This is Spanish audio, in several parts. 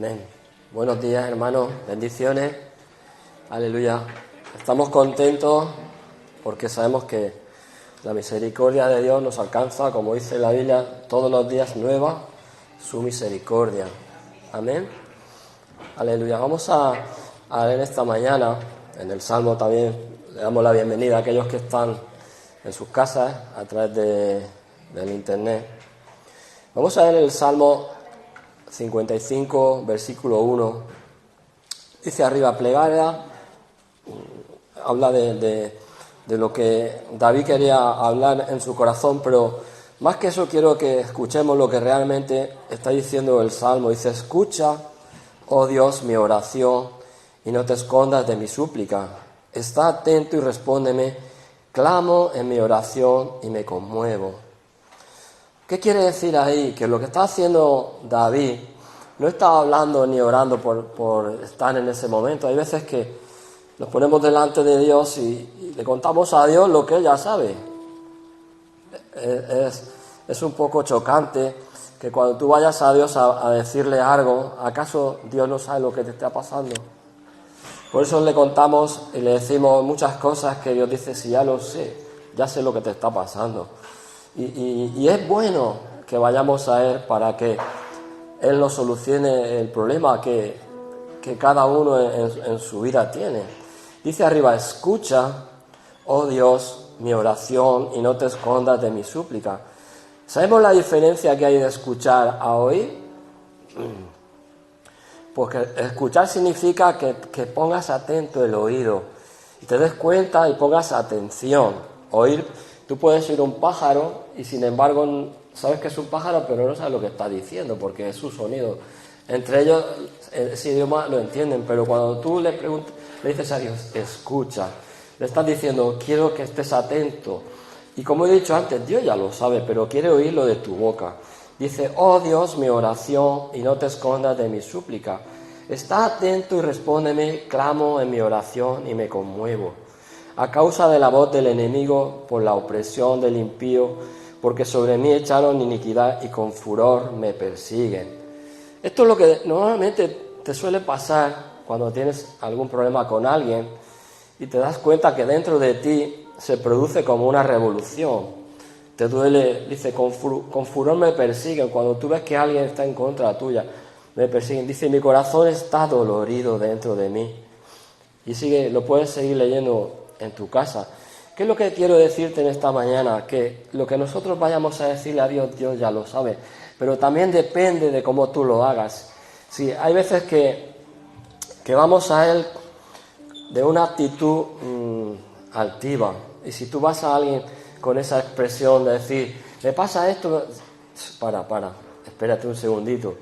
Amén. Buenos días, hermanos. Bendiciones. Aleluya. Estamos contentos porque sabemos que la misericordia de Dios nos alcanza, como dice la Biblia, todos los días nueva su misericordia. Amén. Aleluya. Vamos a leer esta mañana, en el Salmo también, le damos la bienvenida a aquellos que están en sus casas a través del internet. Vamos a leer el Salmo 55, versículo 1. Dice arriba, plegaria, habla de lo que David quería hablar en su corazón, pero más que eso quiero que escuchemos lo que realmente está diciendo el Salmo. Dice, escucha, oh Dios, mi oración, y no te escondas de mi súplica. Está atento y respóndeme, clamo en mi oración y me conmuevo. ¿Qué quiere decir ahí? Que lo que está haciendo David no está hablando ni orando por estar en ese momento. Hay veces que nos ponemos delante de Dios y le contamos a Dios lo que Él ya sabe. Es un poco chocante que cuando tú vayas a Dios a decirle algo, ¿acaso Dios no sabe lo que te está pasando? Por eso le contamos y le decimos muchas cosas que Dios dice, si ya lo sé, ya sé lo que te está pasando. Y es bueno que vayamos a Él para que Él nos solucione el problema que cada uno en su vida tiene. Dice arriba, escucha, oh Dios, mi oración y no te escondas de mi súplica. ¿Sabemos la diferencia que hay de escuchar a oír? Porque escuchar significa que pongas atento el oído y te des cuenta y pongas atención. Oír, tú puedes oír un pájaro y sin embargo sabes que es un pájaro, pero no sabes lo que está diciendo porque es su sonido. Entre ellos ese idioma lo entienden, pero cuando tú le dices a Dios, escucha, le estás diciendo, quiero que estés atento. Y como he dicho antes, Dios ya lo sabe, pero quiere oírlo de tu boca. Dice, oh Dios, mi oración, y no te escondas de mi súplica. Está atento y respóndeme, clamo en mi oración y me conmuevo. A causa de la voz del enemigo, por la opresión del impío, porque sobre mí echaron iniquidad y con furor me persiguen. Esto es lo que normalmente te suele pasar cuando tienes algún problema con alguien y te das cuenta que dentro de ti se produce como una revolución. Te duele, dice, con furor me persiguen. Cuando tú ves que alguien está en contra tuya, me persiguen. Dice, mi corazón está dolorido dentro de mí. Y sigue, lo puedes seguir leyendo en tu casa. ¿Qué es lo que quiero decirte en esta mañana? Que lo que nosotros vayamos a decirle a Dios, Dios ya lo sabe. Pero también depende de cómo tú lo hagas. Sí, hay veces que vamos a Él de una actitud altiva. Y si tú vas a alguien con esa expresión de decir, me pasa esto, para, espérate un segundito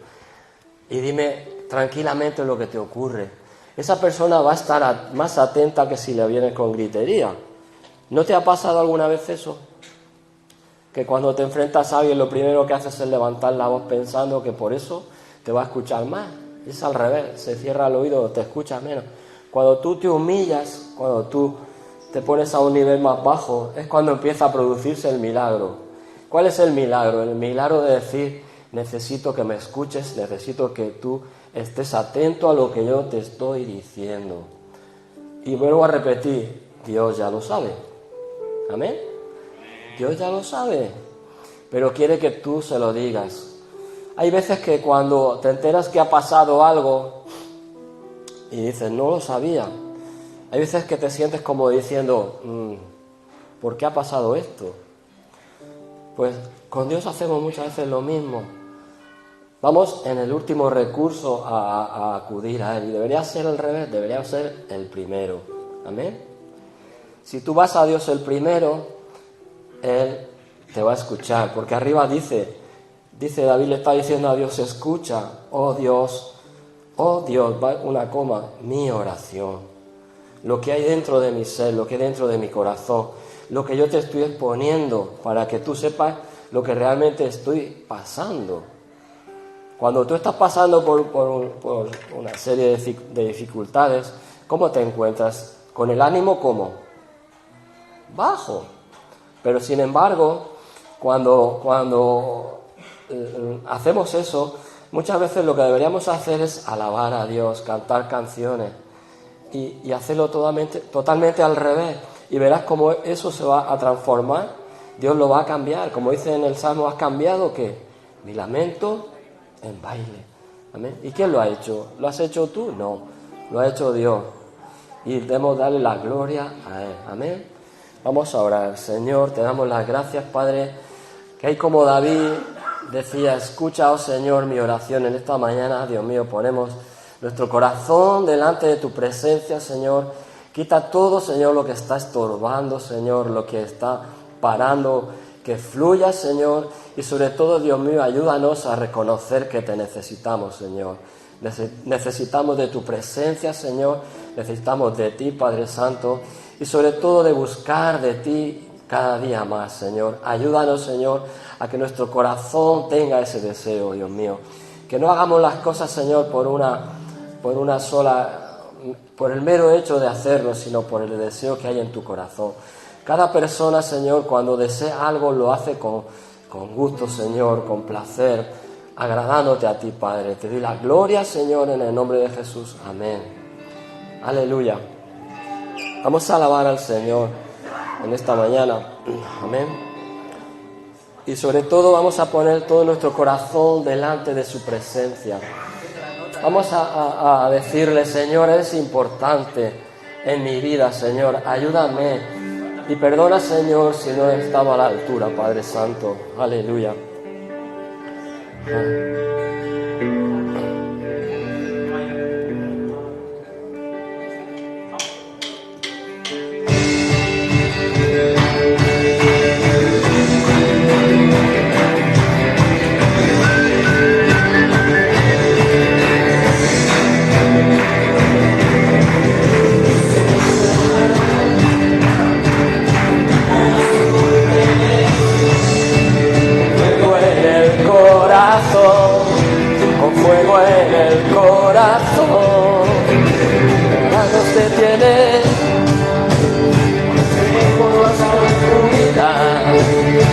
y dime tranquilamente lo que te ocurre. Esa persona va a estar más atenta que si le vienes con gritería. ¿No te ha pasado alguna vez eso? Que cuando te enfrentas a alguien lo primero que haces es levantar la voz pensando que por eso te va a escuchar más. Es al revés, se cierra el oído, te escucha menos. Cuando tú te humillas, cuando tú te pones a un nivel más bajo, es cuando empieza a producirse el milagro. ¿Cuál es el milagro? El milagro de decir, necesito que me escuches, necesito que tú estés atento a lo que yo te estoy diciendo. Y vuelvo a repetir, Dios ya lo sabe. ¿Amén? Dios ya lo sabe, pero quiere que tú se lo digas. Hay veces que cuando te enteras que ha pasado algo y dices, no lo sabía. Hay veces que te sientes como diciendo, ¿por qué ha pasado esto? Pues con Dios hacemos muchas veces lo mismo. Vamos en el último recurso a acudir a Él. Y debería ser al revés, debería ser el primero. ¿Amén? Si tú vas a Dios el primero, Él te va a escuchar. Porque arriba dice David le está diciendo a Dios, escucha, oh Dios, va una coma, mi oración. Lo que hay dentro de mi ser, lo que hay dentro de mi corazón, lo que yo te estoy exponiendo para que tú sepas lo que realmente estoy pasando. Cuando tú estás pasando por una serie de dificultades, ¿cómo te encuentras? ¿Con el ánimo cómo? Bajo. Pero sin embargo, cuando hacemos eso, muchas veces lo que deberíamos hacer es alabar a Dios, cantar canciones y hacerlo totalmente al revés. Y verás cómo eso se va a transformar, Dios lo va a cambiar. Como dice en el Salmo, ¿has cambiado qué? Mi lamento en baile. ¿Amén? ¿Y quién lo ha hecho? ¿Lo has hecho tú? No, lo ha hecho Dios. Y debemos darle la gloria a Él. Amén. Vamos a orar. Señor, te damos las gracias, Padre, que hay como David decía, escucha, oh Señor, mi oración en esta mañana. Dios mío, ponemos nuestro corazón delante de tu presencia, Señor. Quita todo, Señor, lo que está estorbando, Señor, lo que está parando, que fluya, Señor. Y sobre todo, Dios mío, ayúdanos a reconocer que te necesitamos, Señor. Necesitamos de tu presencia, Señor. Necesitamos de ti, Padre Santo. Y sobre todo de buscar de ti cada día más, Señor. Ayúdanos, Señor, a que nuestro corazón tenga ese deseo, Dios mío. Que no hagamos las cosas, Señor, por el mero hecho de hacerlo, sino por el deseo que hay en tu corazón. Cada persona, Señor, cuando desea algo, lo hace con gusto, Señor, con placer, agradándote a ti, Padre. Te doy la gloria, Señor, en el nombre de Jesús. Amén. Aleluya. Vamos a alabar al Señor en esta mañana. Amén. Y sobre todo vamos a poner todo nuestro corazón delante de su presencia. Vamos a decirle, Señor, eres importante en mi vida, Señor. Ayúdame. Y perdona, Señor, si no he estado a la altura, Padre Santo. Aleluya. Con fuego en el corazón, ya no se tiene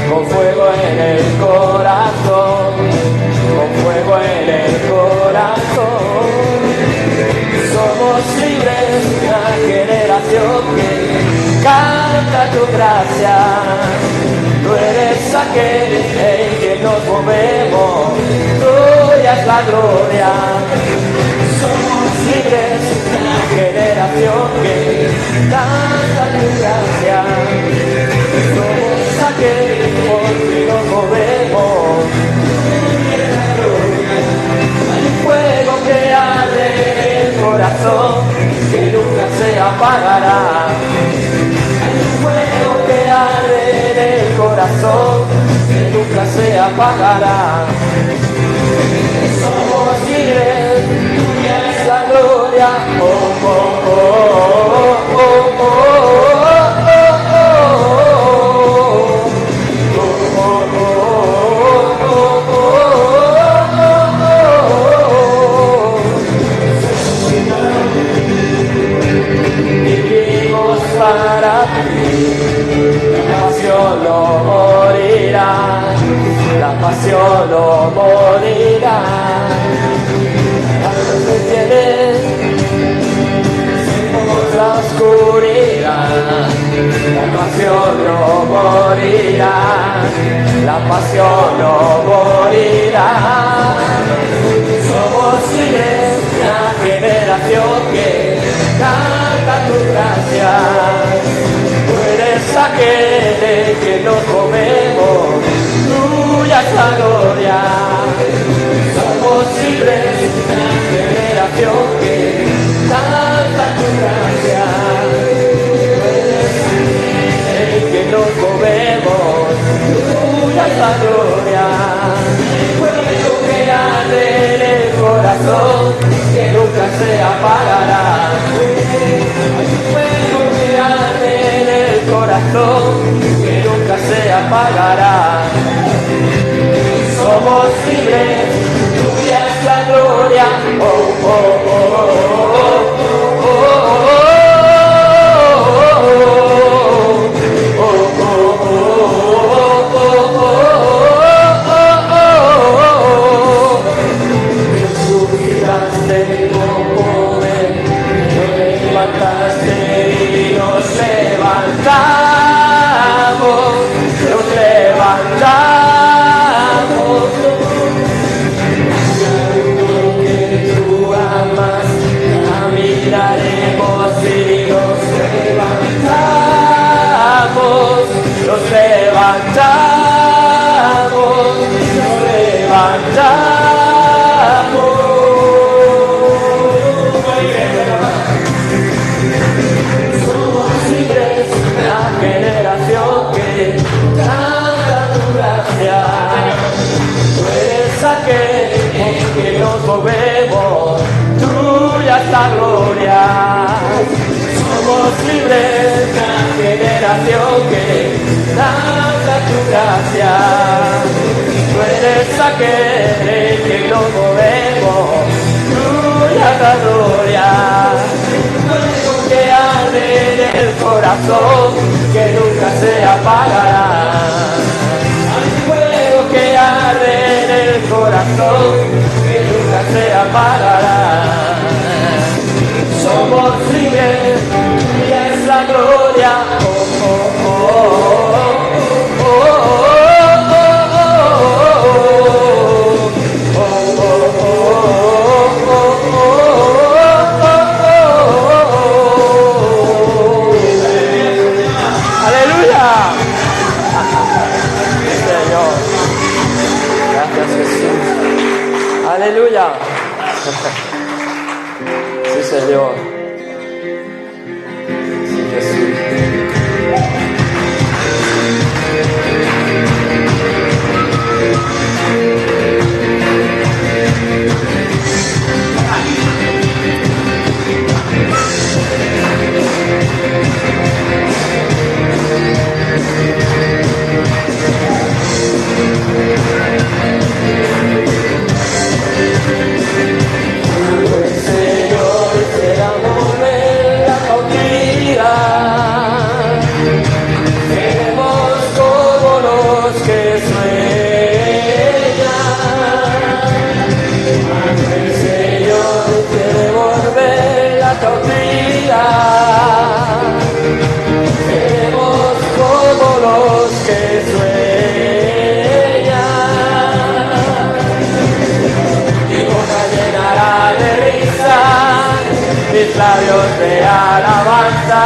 con fuego en el corazón, con fuego en el corazón. Somos libres, una generación que canta tu gracia. Tú eres aquel en que nos movemos, tuya es la gloria. Somos libres, una generación que canta tu gracia. Somos aquel por que nos movemos, tuya es la gloria. Hay fuego que arde en el corazón, que nunca se apagará. Hay fuego que arde en el corazón, que nunca se apagará. Somos libres, tuya es la gloria. Oh, oh, oh, oh, oh, oh, vivimos para ti. La pasión no morirá, la pasión no morirá. La luz se tiene, somos la oscuridad. La pasión no morirá, la pasión no morirá. Somos libres, una generación que canta tu gracia. Tú eres aquel en que nos comemos, tuya es la gloria. Somos libres, una generación que canta tu gracia. Tú eres el que nos comemos, tuya es la gloria. Fuego que arde en el corazón, que nunca se apagará. Fuego que arde en el corazón, que nunca se apagará. Somos libres, tuya es la gloria. Oh, oh, oh, oh, oh, oh, oh, oh. levantaste con poder, nos levantaste y nos levantamos, nos levantamos. Que tú amas, caminaremos y nos levantamos, nos levantamos, nos levantamos. Somos libres, la generación que canta tu gracia. Tú eres aquel en que nos movemos, tuya es la gloria. Somos libres, la generación que canta tu gracia. Tú eres aquel en que nos movemos, tuya es la gloria. Fuego que arde en el corazón, que nunca se apagará. Fuego que arde en el corazón, que nunca se apagará. Somos libres, y es la gloria. Oh, oh, oh, oh, oh, ¡aleluya! Señor, gracias Jesús. ¡Aleluya! Sí, Señor. Sí, Jesús. El Señor quiera mover la cautividad. Seremos como los que sueñan. El Señor quiere volver la cautividad. Seremos como los que sueñan. Mi boca llenará de risa, mis labios de alabanza.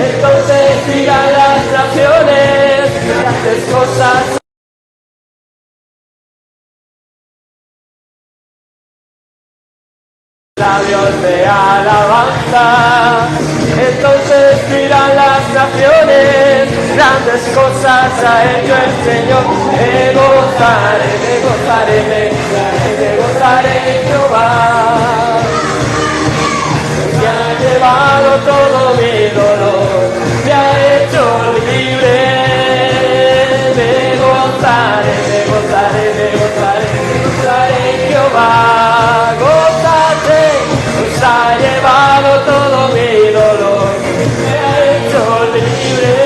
Entonces dirán las naciones, grandes cosas. Labios de alabanza. Entonces dirán las naciones, grandes cosas ha hecho el Señor. Me gozaré, me gozaré, me gozaré, me gozaré en Jehová. Me ha llevado todo mi dolor, me ha hecho libre. Me gozaré, me gozaré, me gozaré, me gozaré en Jehová. Gózate, nos ha llevado todo mi dolor, me ha hecho libre.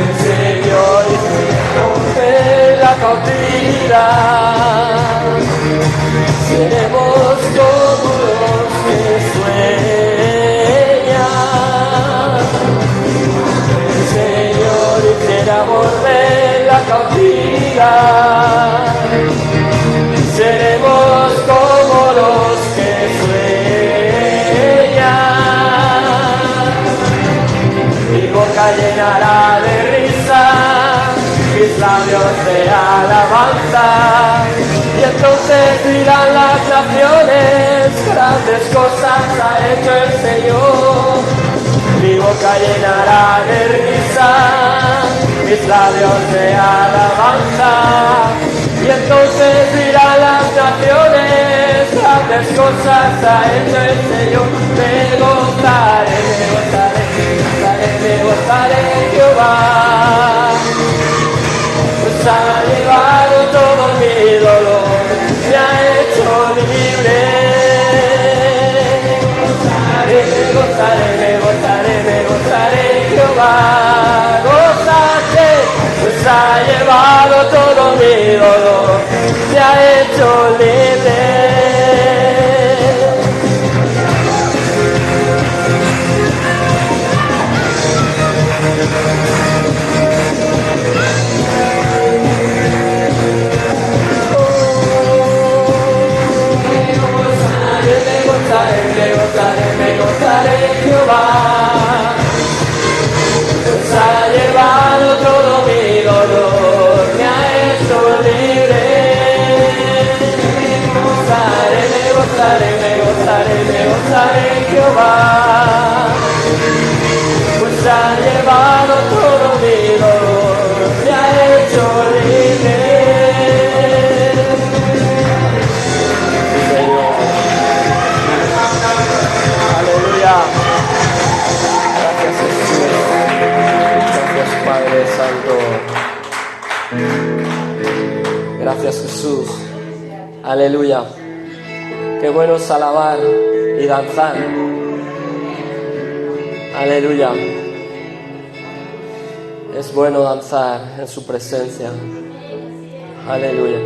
El Señor rompe la cautividad. Seremos como los que sueñan. El Señor quiera volver la cautividad. Seremos como los que sueñan. Mi boca llenará de risa, mis labios de alabanza. Y entonces dirán las naciones, grandes cosas ha hecho el Señor. Mi boca llenará de risa, mis labios de alabanza. Y entonces dirán las naciones, grandes cosas ha hecho el Señor. Me gozaré, me gozaré, me gozaré, me gozaré en Jehová. Pues ha llevado todo mi dolor, me ha hecho libre. gozaré en Jehová. Gózate, pues ha llevado todo mi dolor, me ha hecho libre. Me gozaré en Jehová, pues ha llevado todo mi dolor, me ha hecho libre. Me gozaré en Jehová, pues ha llevado todo mi dolor, me ha hecho libre. Gracias Jesús, gracias Padre Santo, gracias Jesús, aleluya. Qué bueno es alabar y danzar, aleluya. Es bueno danzar en su presencia, aleluya.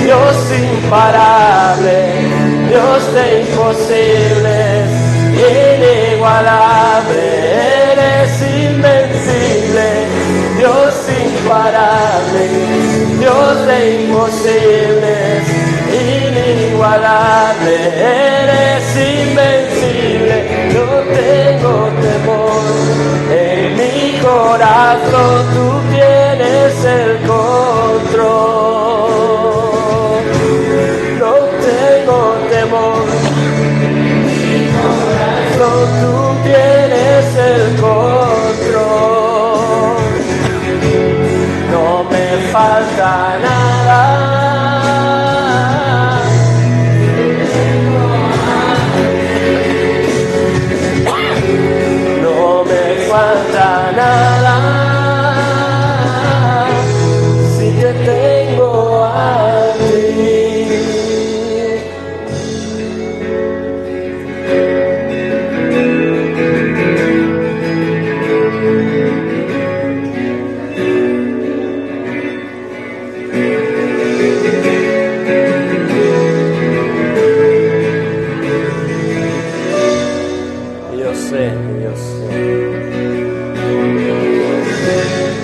Dios imparable, Dios de imposibles, inigualable, eres invencible, Dios imparable, Dios de imposibles, inigualable, eres invencible, no tengo temor, en mi corazón tú tienes el control, no tengo temor, tú tienes el control, no me falta nada, no me falta nada, si te tengo a ti. Yo sé.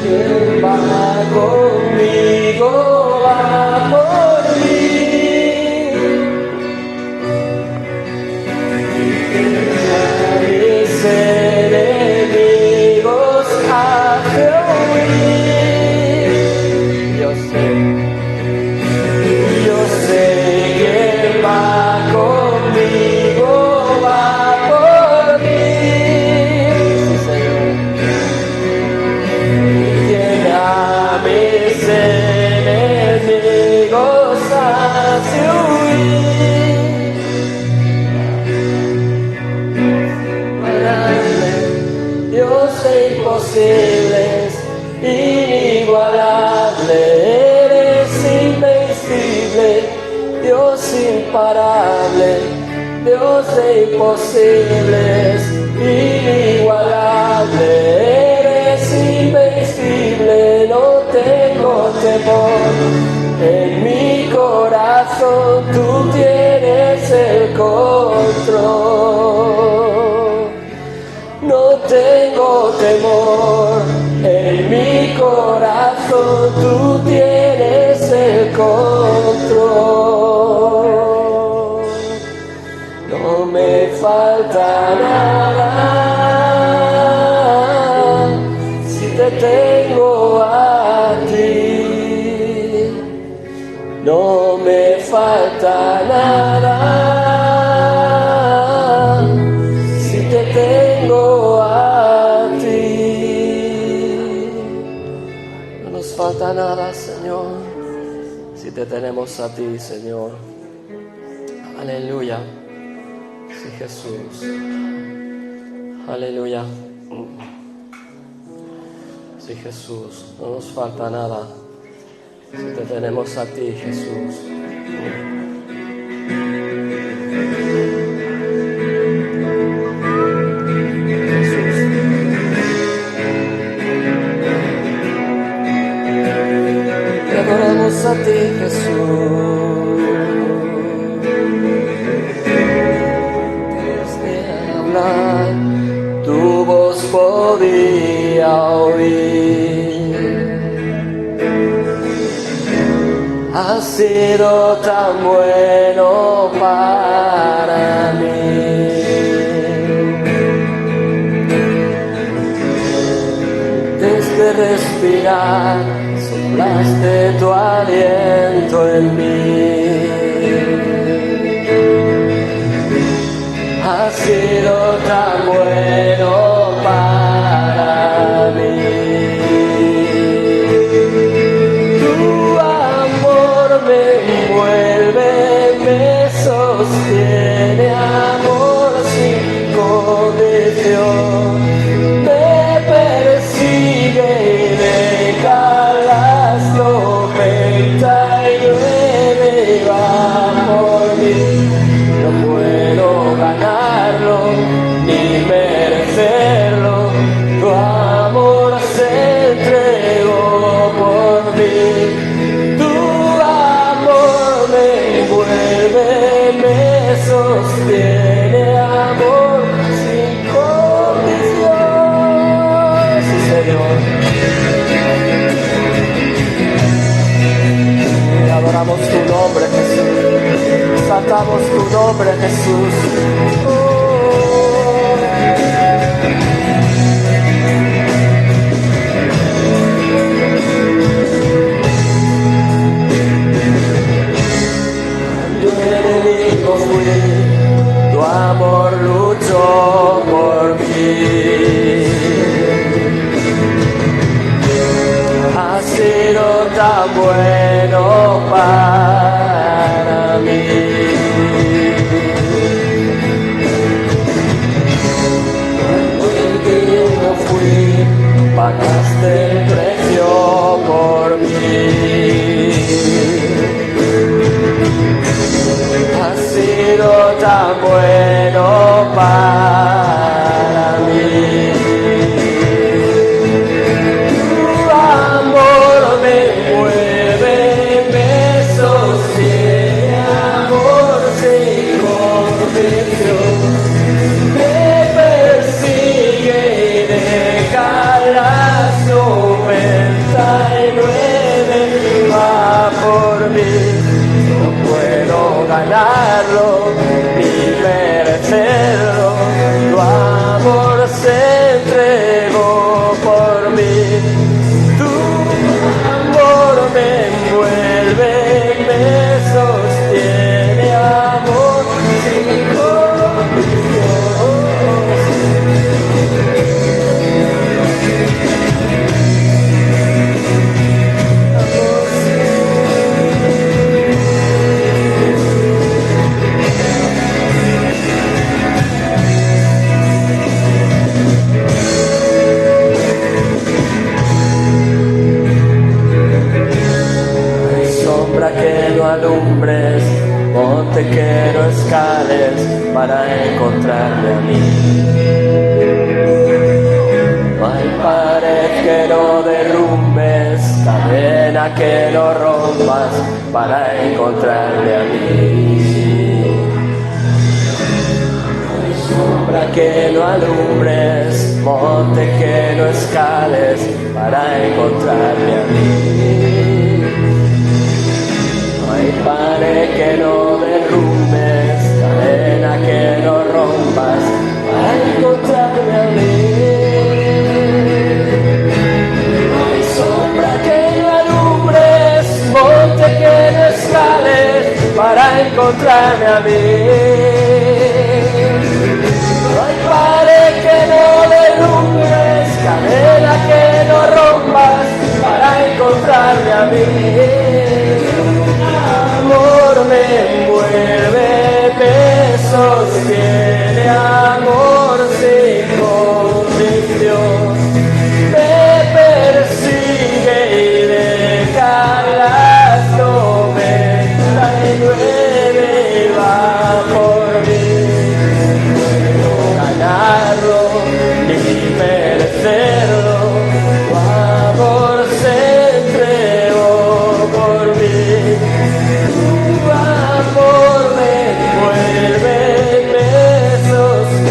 ¿Quién va conmigo? Va por mí. Mis enemigos hace huir. Yo sé quién va conmigo, va por mí. Sí, Señor. Quien a mis enemigos hace huir. Dios de imposibles, inigualable, eres invencible, Dios imparable, Dios de imposibles, inigualable, eres invencible, no tengo temor, en mi corazón tú tienes el control. No tengo temor, en mi corazón tú tienes el control. No me falta nada, si te tengo a ti. No me falta nada, si te tengo a ti. No nos falta nada, Señor, si te tenemos a ti, Señor. Aleluya. Sí, Jesús. Aleluya. Sí, Jesús. No nos falta nada si te tenemos a ti, Jesús. Te adoramos a ti, Jesús. Desde hablar, tu voz podía oír. Has sido tan bueno para mí. Desde respirar, soplaste tu aliento en mí. Has sido tan bueno para mí. Tu amor me envuelve, me sostiene, amor sin condición. Me persigue y deja las 99 va por mí. No puedo ganarlo ni merecerlo, tu amor se entregó por mí. Tu amor me envuelve, me sostiene, amor exaltamos tu nombre, Jesús. Exaltamos tu nombre, Jesús. Yo enemigo fui, tu amor luchó por mí. Ha sido tan bueno para mí. Yo fui, pagaste el precio por mí. Ha sido tan bueno para mí. Tu amor me mueve, me sostiene, amor sin condición. Me persigue y deja las 99 va por mí. No puedo ganarlo ni merecerlo, tu amor se entregó por mí. Tu amor me envuelve, me sostiene, amor sin condición. Que no alumbres, monte que no escales para encontrarme a mí. No hay pared que no derrumbes, cadena que no rompas para encontrarme a mí. No hay sombra que no alumbres, monte que no escales para encontrarme a mí. No hay pared que no derrumbes, cadena que no rompas para encontrarme a mí. No hay sombra que no alumbres, monte que no escales para encontrarme a mí. No hay pared que no derrumbes, cadena que no rompas para encontrarme a mí. Amor me envuelve, me sostiene, amor sin condición. Me persigue y deja las 99 y va por mí. No puedo ganarlo ni merecerlo, tu amor se entregó por mí. Tu amor me envuelve, me sostiene.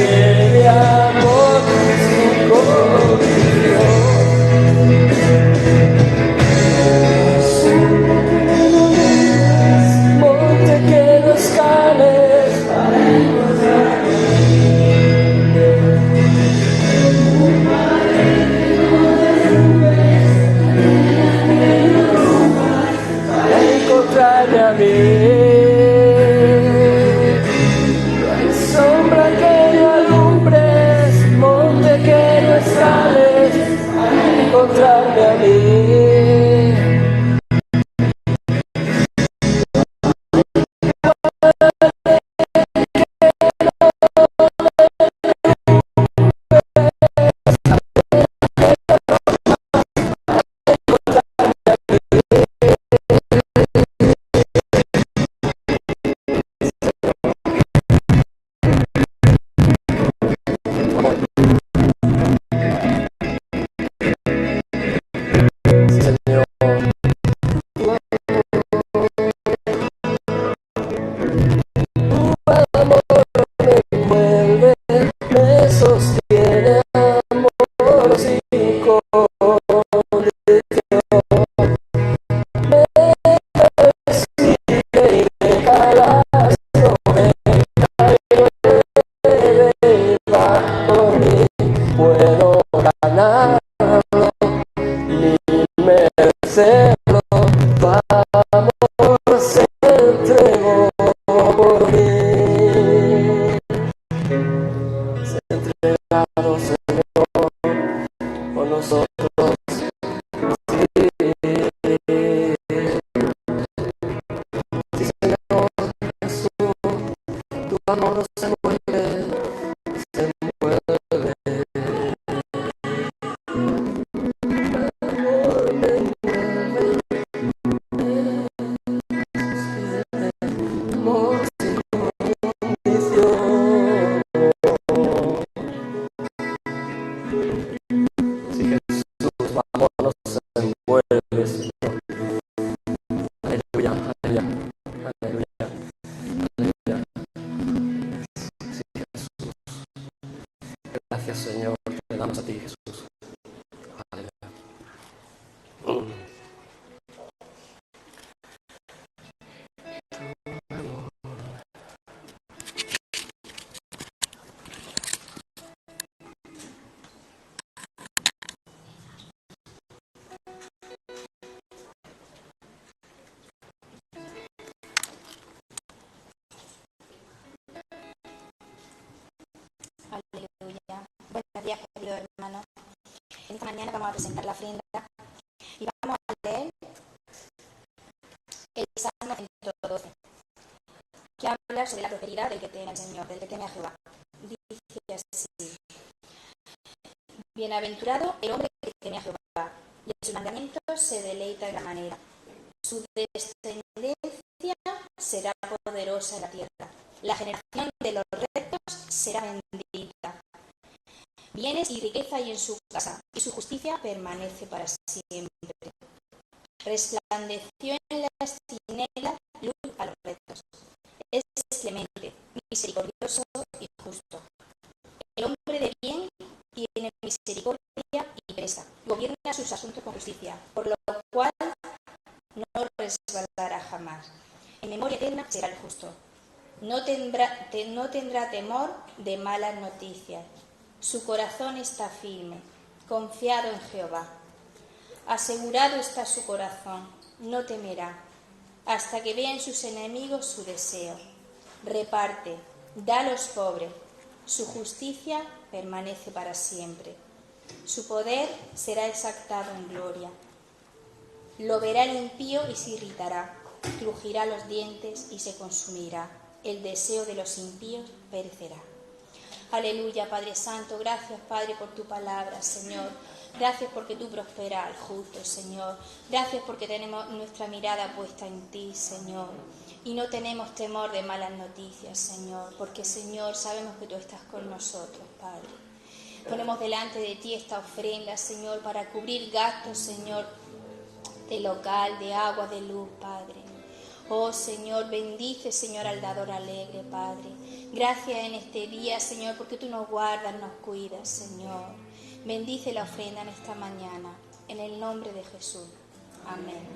Gracias, Señor, te damos a ti, Jesús. Aleluya. Aleluya. Buenos días, queridos hermanos. En esta mañana vamos a presentar la ofrenda y vamos a leer el Salmo 112, que habla sobre la prosperidad del que teme al Señor, del que teme a Jehová. Dice así: Bienaventurado el hombre que teme a Jehová, y en sus mandamientos se deleita de gran manera. Su descendencia será poderosa en la tierra. La generación de los rectos será bendita. Bienes y riqueza hay en su casa, y su justicia permanece para siempre. Resplandeció en las tinieblas luz a los rectos. Es clemente, misericordioso y justo. El hombre de bien tiene misericordia y presta. Gobierna sus asuntos con justicia, por lo cual no resbalará jamás. En memoria eterna será el justo. No tendrá temor de malas noticias. Su corazón está firme, confiado en Jehová. Asegurado está su corazón, no temerá, hasta que vean sus enemigos su deseo. Reparte, da a los pobres, su justicia permanece para siempre. Su poder será exaltado en gloria. Lo verá el impío y se irritará, crujirá los dientes y se consumirá. El deseo de los impíos perecerá. Aleluya, Padre Santo, gracias, Padre, por tu palabra, Señor. Gracias porque tú prosperas al justo, Señor. Gracias porque tenemos nuestra mirada puesta en ti, Señor. Y no tenemos temor de malas noticias, Señor, porque, Señor, sabemos que tú estás con nosotros, Padre. Ponemos delante de ti esta ofrenda, Señor, para cubrir gastos, Señor, de local, de agua, de luz, Padre. Oh, Señor, bendice, Señor, al dador alegre, Padre. Gracias en este día, Señor, porque tú nos guardas, nos cuidas, Señor. Bendice la ofrenda en esta mañana, en el nombre de Jesús. Amén.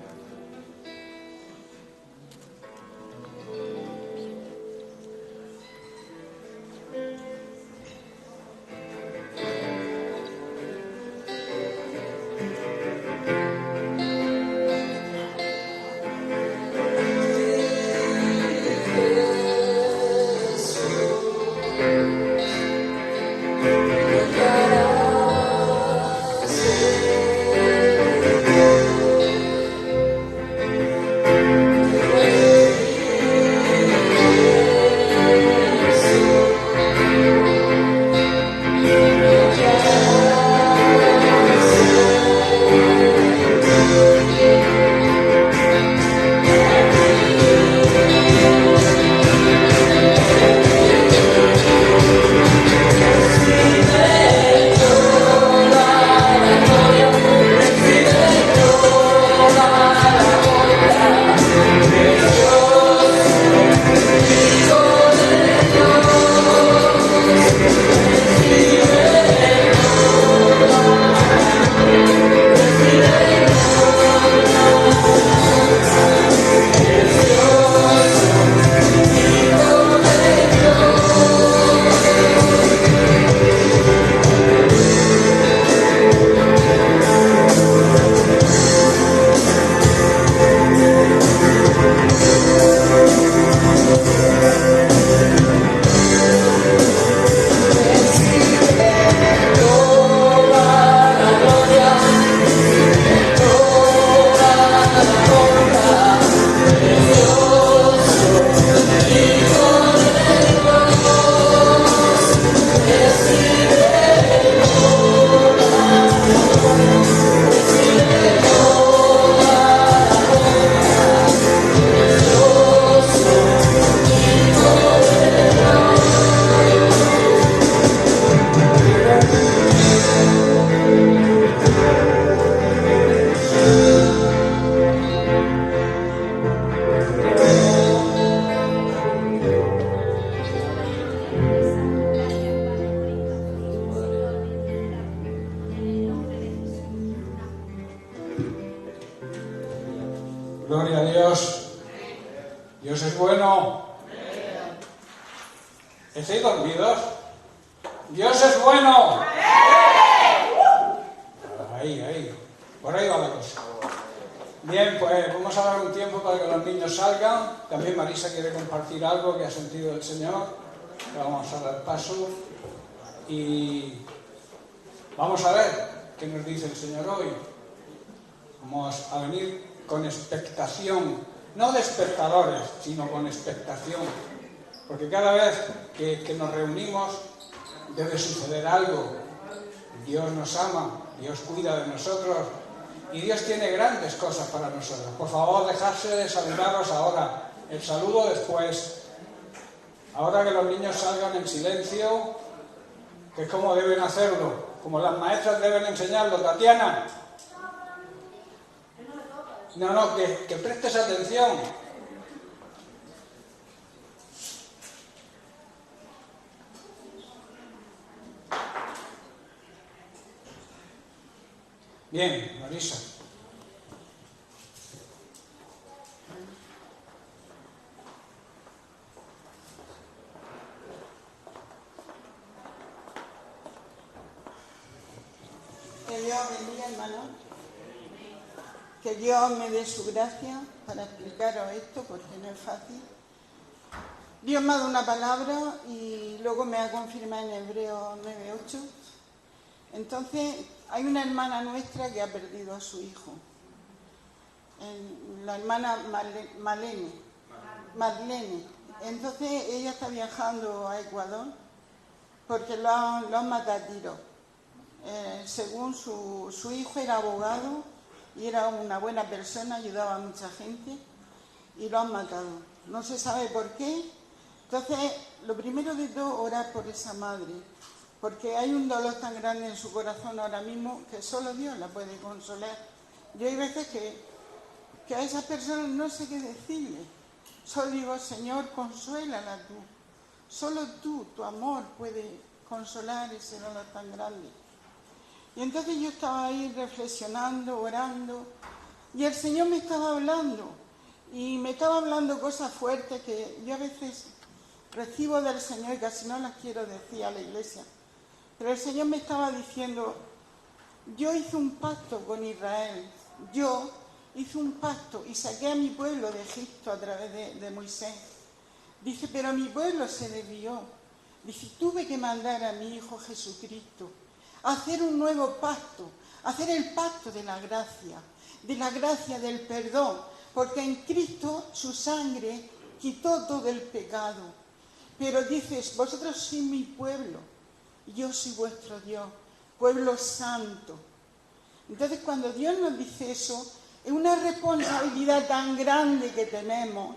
Dios. Dios es bueno. ¿Estáis dormidos? Dios es bueno. Ahí. Por ahí va la cosa. Bien, pues vamos a dar un tiempo para que los niños salgan. También Marisa quiere compartir algo que ha sentido el Señor. Le vamos a dar paso. Y vamos a ver qué nos dice el Señor hoy. Vamos a venir con expectación, no de espectadores, sino con expectación. Porque cada vez que nos reunimos debe suceder algo. Dios nos ama, Dios cuida de nosotros y Dios tiene grandes cosas para nosotros. Por favor, dejarse de saludaros ahora. El saludo después. Ahora que los niños salgan en silencio, que es como deben hacerlo, como las maestras deben enseñarlo. Tatiana. No, que prestes atención. Bien, Marisa. Que Dios bendiga, hermano. Que Dios me dé su gracia para explicaros esto, porque no es fácil. Dios me ha dado una palabra y luego me ha confirmado en Hebreos 9:8. Entonces, hay una hermana nuestra que ha perdido a su hijo. La hermana Marlene. Entonces, ella está viajando a Ecuador porque lo han matado a tiros. Según su hijo era abogado y era una buena persona, ayudaba a mucha gente y lo han matado. No se sabe por qué. Entonces, lo primero de todo, orar por esa madre, porque hay un dolor tan grande en su corazón ahora mismo que solo Dios la puede consolar. Yo hay veces que a esas personas no sé qué decirle. Solo digo, Señor, consuélala tú. Solo tú, tu amor, puede consolar ese dolor tan grande. Y entonces yo estaba ahí reflexionando, orando, y el Señor me estaba hablando. Y me estaba hablando cosas fuertes que yo a veces recibo del Señor y casi no las quiero decir a la iglesia. Pero el Señor me estaba diciendo, yo hice un pacto con Israel, yo hice un pacto y saqué a mi pueblo de Egipto a través de Moisés. Dice, pero mi pueblo se desvió. Dice, tuve que mandar a mi Hijo Jesucristo a hacer un nuevo pacto, a hacer el pacto de la gracia del perdón, porque en Cristo su sangre quitó todo el pecado. Pero dices, vosotros sois mi pueblo, yo soy vuestro Dios, pueblo santo. Entonces, cuando Dios nos dice eso, es una responsabilidad tan grande que tenemos,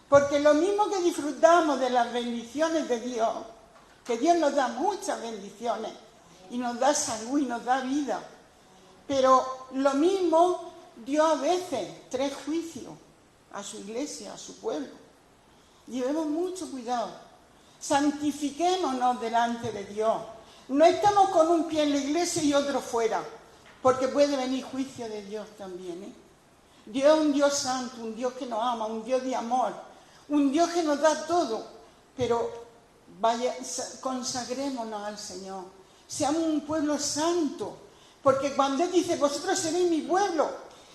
porque lo mismo que disfrutamos de las bendiciones de Dios, que Dios nos da muchas bendiciones, y nos da salud y nos da vida, pero lo mismo Dios a veces trae juicio a su iglesia, a su pueblo. Llevemos mucho cuidado, santifiquémonos delante de Dios, no estemos con un pie en la iglesia y otro fuera, porque puede venir juicio de Dios también, ¿eh? Dios es un Dios santo, un Dios que nos ama, un Dios de amor, un Dios que nos da todo, pero consagrémonos al Señor, seamos un pueblo santo, porque cuando Él dice, vosotros seréis mi pueblo,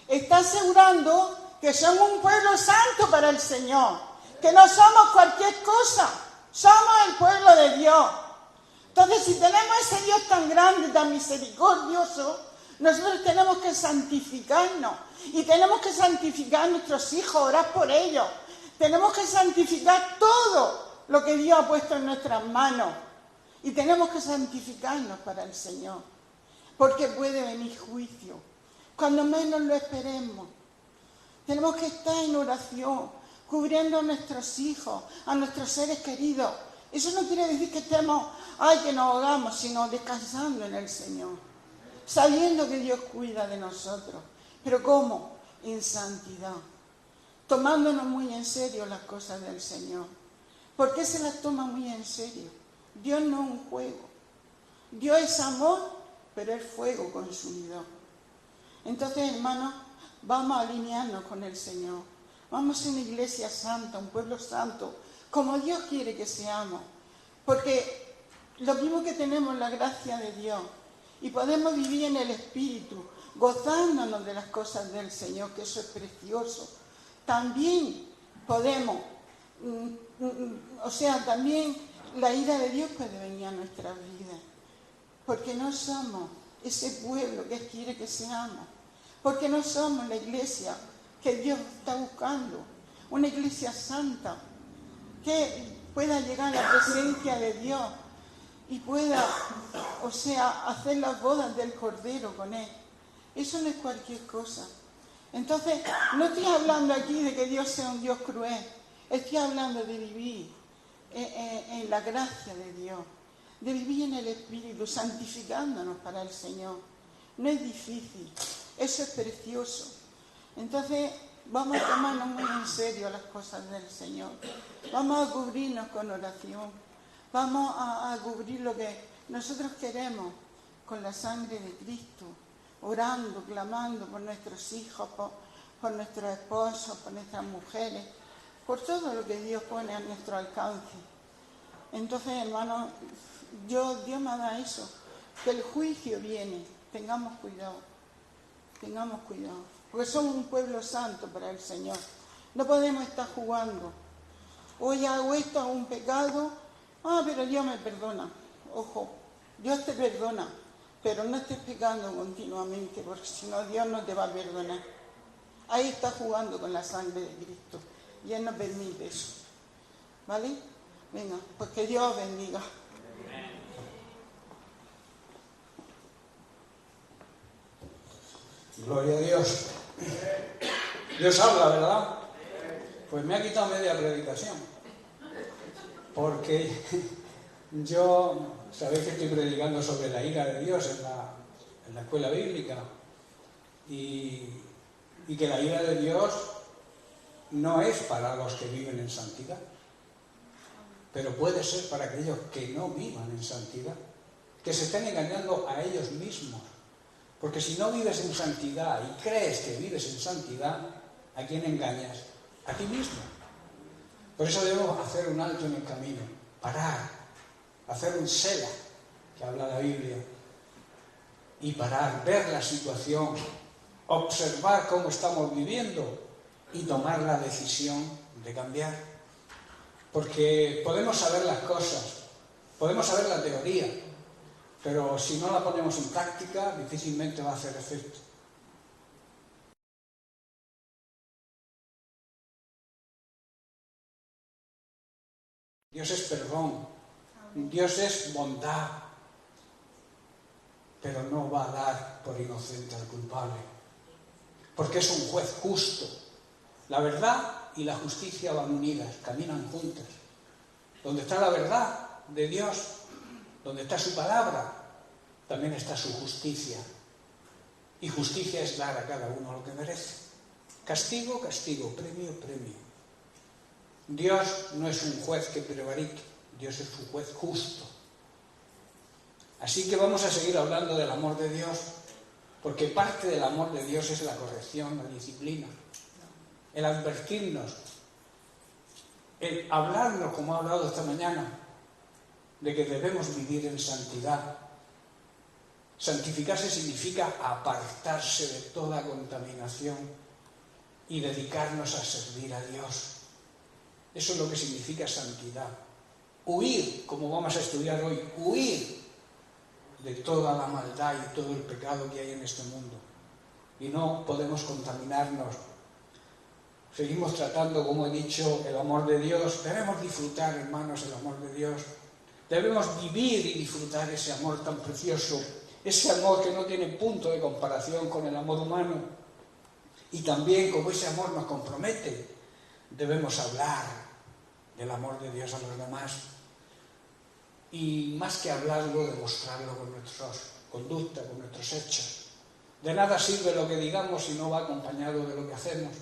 está asegurando que somos un pueblo santo para el Señor, que no somos cualquier cosa, somos el pueblo de Dios. Entonces, si tenemos ese Dios tan grande, tan misericordioso, nosotros tenemos que santificarnos, y tenemos que santificar a nuestros hijos, orar por ellos, tenemos que santificar todo lo que Dios ha puesto en nuestras manos, y tenemos que santificarnos para el Señor, porque puede venir juicio, cuando menos lo esperemos. Tenemos que estar en oración, cubriendo a nuestros hijos, a nuestros seres queridos. Eso no quiere decir que estemos, que nos ahogamos, sino descansando en el Señor, sabiendo que Dios cuida de nosotros. ¿Pero cómo? En santidad, tomándonos muy en serio las cosas del Señor. ¿Por qué se las toma muy en serio? Dios no es un juego. Dios es amor, pero es fuego consumidor. Entonces, hermanos, vamos a alinearnos con el Señor. Vamos a ser una iglesia santa, un pueblo santo, como Dios quiere que seamos. Porque lo mismo que tenemos la gracia de Dios y podemos vivir en el Espíritu, gozándonos de las cosas del Señor, que eso es precioso, también podemos, también la ira de Dios puede venir a nuestras vidas, porque no somos ese pueblo que Él quiere que seamos, porque no somos la iglesia que Dios está buscando, una iglesia santa, que pueda llegar a la presencia de Dios y pueda, hacer las bodas del Cordero con Él. Eso no es cualquier cosa. Entonces, no estoy hablando aquí de que Dios sea un Dios cruel, estoy hablando de vivir en la gracia de Dios, de vivir en el Espíritu, santificándonos para el Señor. No es difícil, eso es precioso. Entonces, vamos a tomarnos muy en serio las cosas del Señor. Vamos a cubrirnos con oración. Vamos a cubrir lo que nosotros queremos con la sangre de Cristo, orando, clamando por nuestros hijos, por nuestros esposos, por nuestras mujeres, por todo lo que Dios pone a nuestro alcance. Entonces, hermanos, Dios me ha dado eso, que el juicio viene, tengamos cuidado, porque somos un pueblo santo para el Señor. No podemos estar jugando. Hoy hago esto, hago un pecado, pero Dios me perdona. Ojo, Dios te perdona, pero no estés pecando continuamente, porque si no Dios no te va a perdonar. Ahí estás jugando con la sangre de Cristo y Él no permite eso. ¿Vale? Venga, pues que Dios os bendiga. Gloria a Dios. Dios habla, ¿verdad? Pues me ha quitado media predicación. Porque sabéis que estoy predicando sobre la ira de Dios en la escuela bíblica. Y que la ira de Dios no es para los que viven en santidad, pero puede ser para aquellos que no vivan en santidad, que se estén engañando a ellos mismos. Porque si no vives en santidad y crees que vives en santidad, ¿a quién engañas? A ti mismo. Por eso debemos hacer un alto en el camino, parar, hacer un sela, que habla la Biblia, y parar, ver la situación, observar cómo estamos viviendo y tomar la decisión de cambiar. Porque podemos saber las cosas, podemos saber la teoría, pero si no la ponemos en práctica, difícilmente va a hacer efecto. Dios es perdón, Dios es bondad, pero no va a dar por inocente al culpable, porque es un juez justo. La verdad y la justicia van unidas, caminan juntas. Donde está la verdad de Dios, donde está su palabra, también está su justicia. Y justicia es dar a cada uno lo que merece. Castigo, castigo, premio, premio. Dios no es un juez que prevarique, Dios es un juez justo. Así que vamos a seguir hablando del amor de Dios, porque parte del amor de Dios es la corrección, la disciplina, el advertirnos, el hablarnos, como ha hablado esta mañana, de que debemos vivir en santidad. Santificarse significa apartarse de toda contaminación y dedicarnos a servir a Dios. Eso es lo que significa santidad. Huir, como vamos a estudiar hoy, huir de toda la maldad y todo el pecado que hay en este mundo. Y no podemos contaminarnos. Seguimos tratando, como he dicho, el amor de Dios. Debemos disfrutar, hermanos, el amor de Dios. Debemos vivir y disfrutar ese amor tan precioso, ese amor que no tiene punto de comparación con el amor humano. Y también, como ese amor nos compromete, debemos hablar del amor de Dios a los demás. Y más que hablarlo, demostrarlo con nuestras conductas, con nuestros hechos. De nada sirve lo que digamos si no va acompañado de lo que hacemos.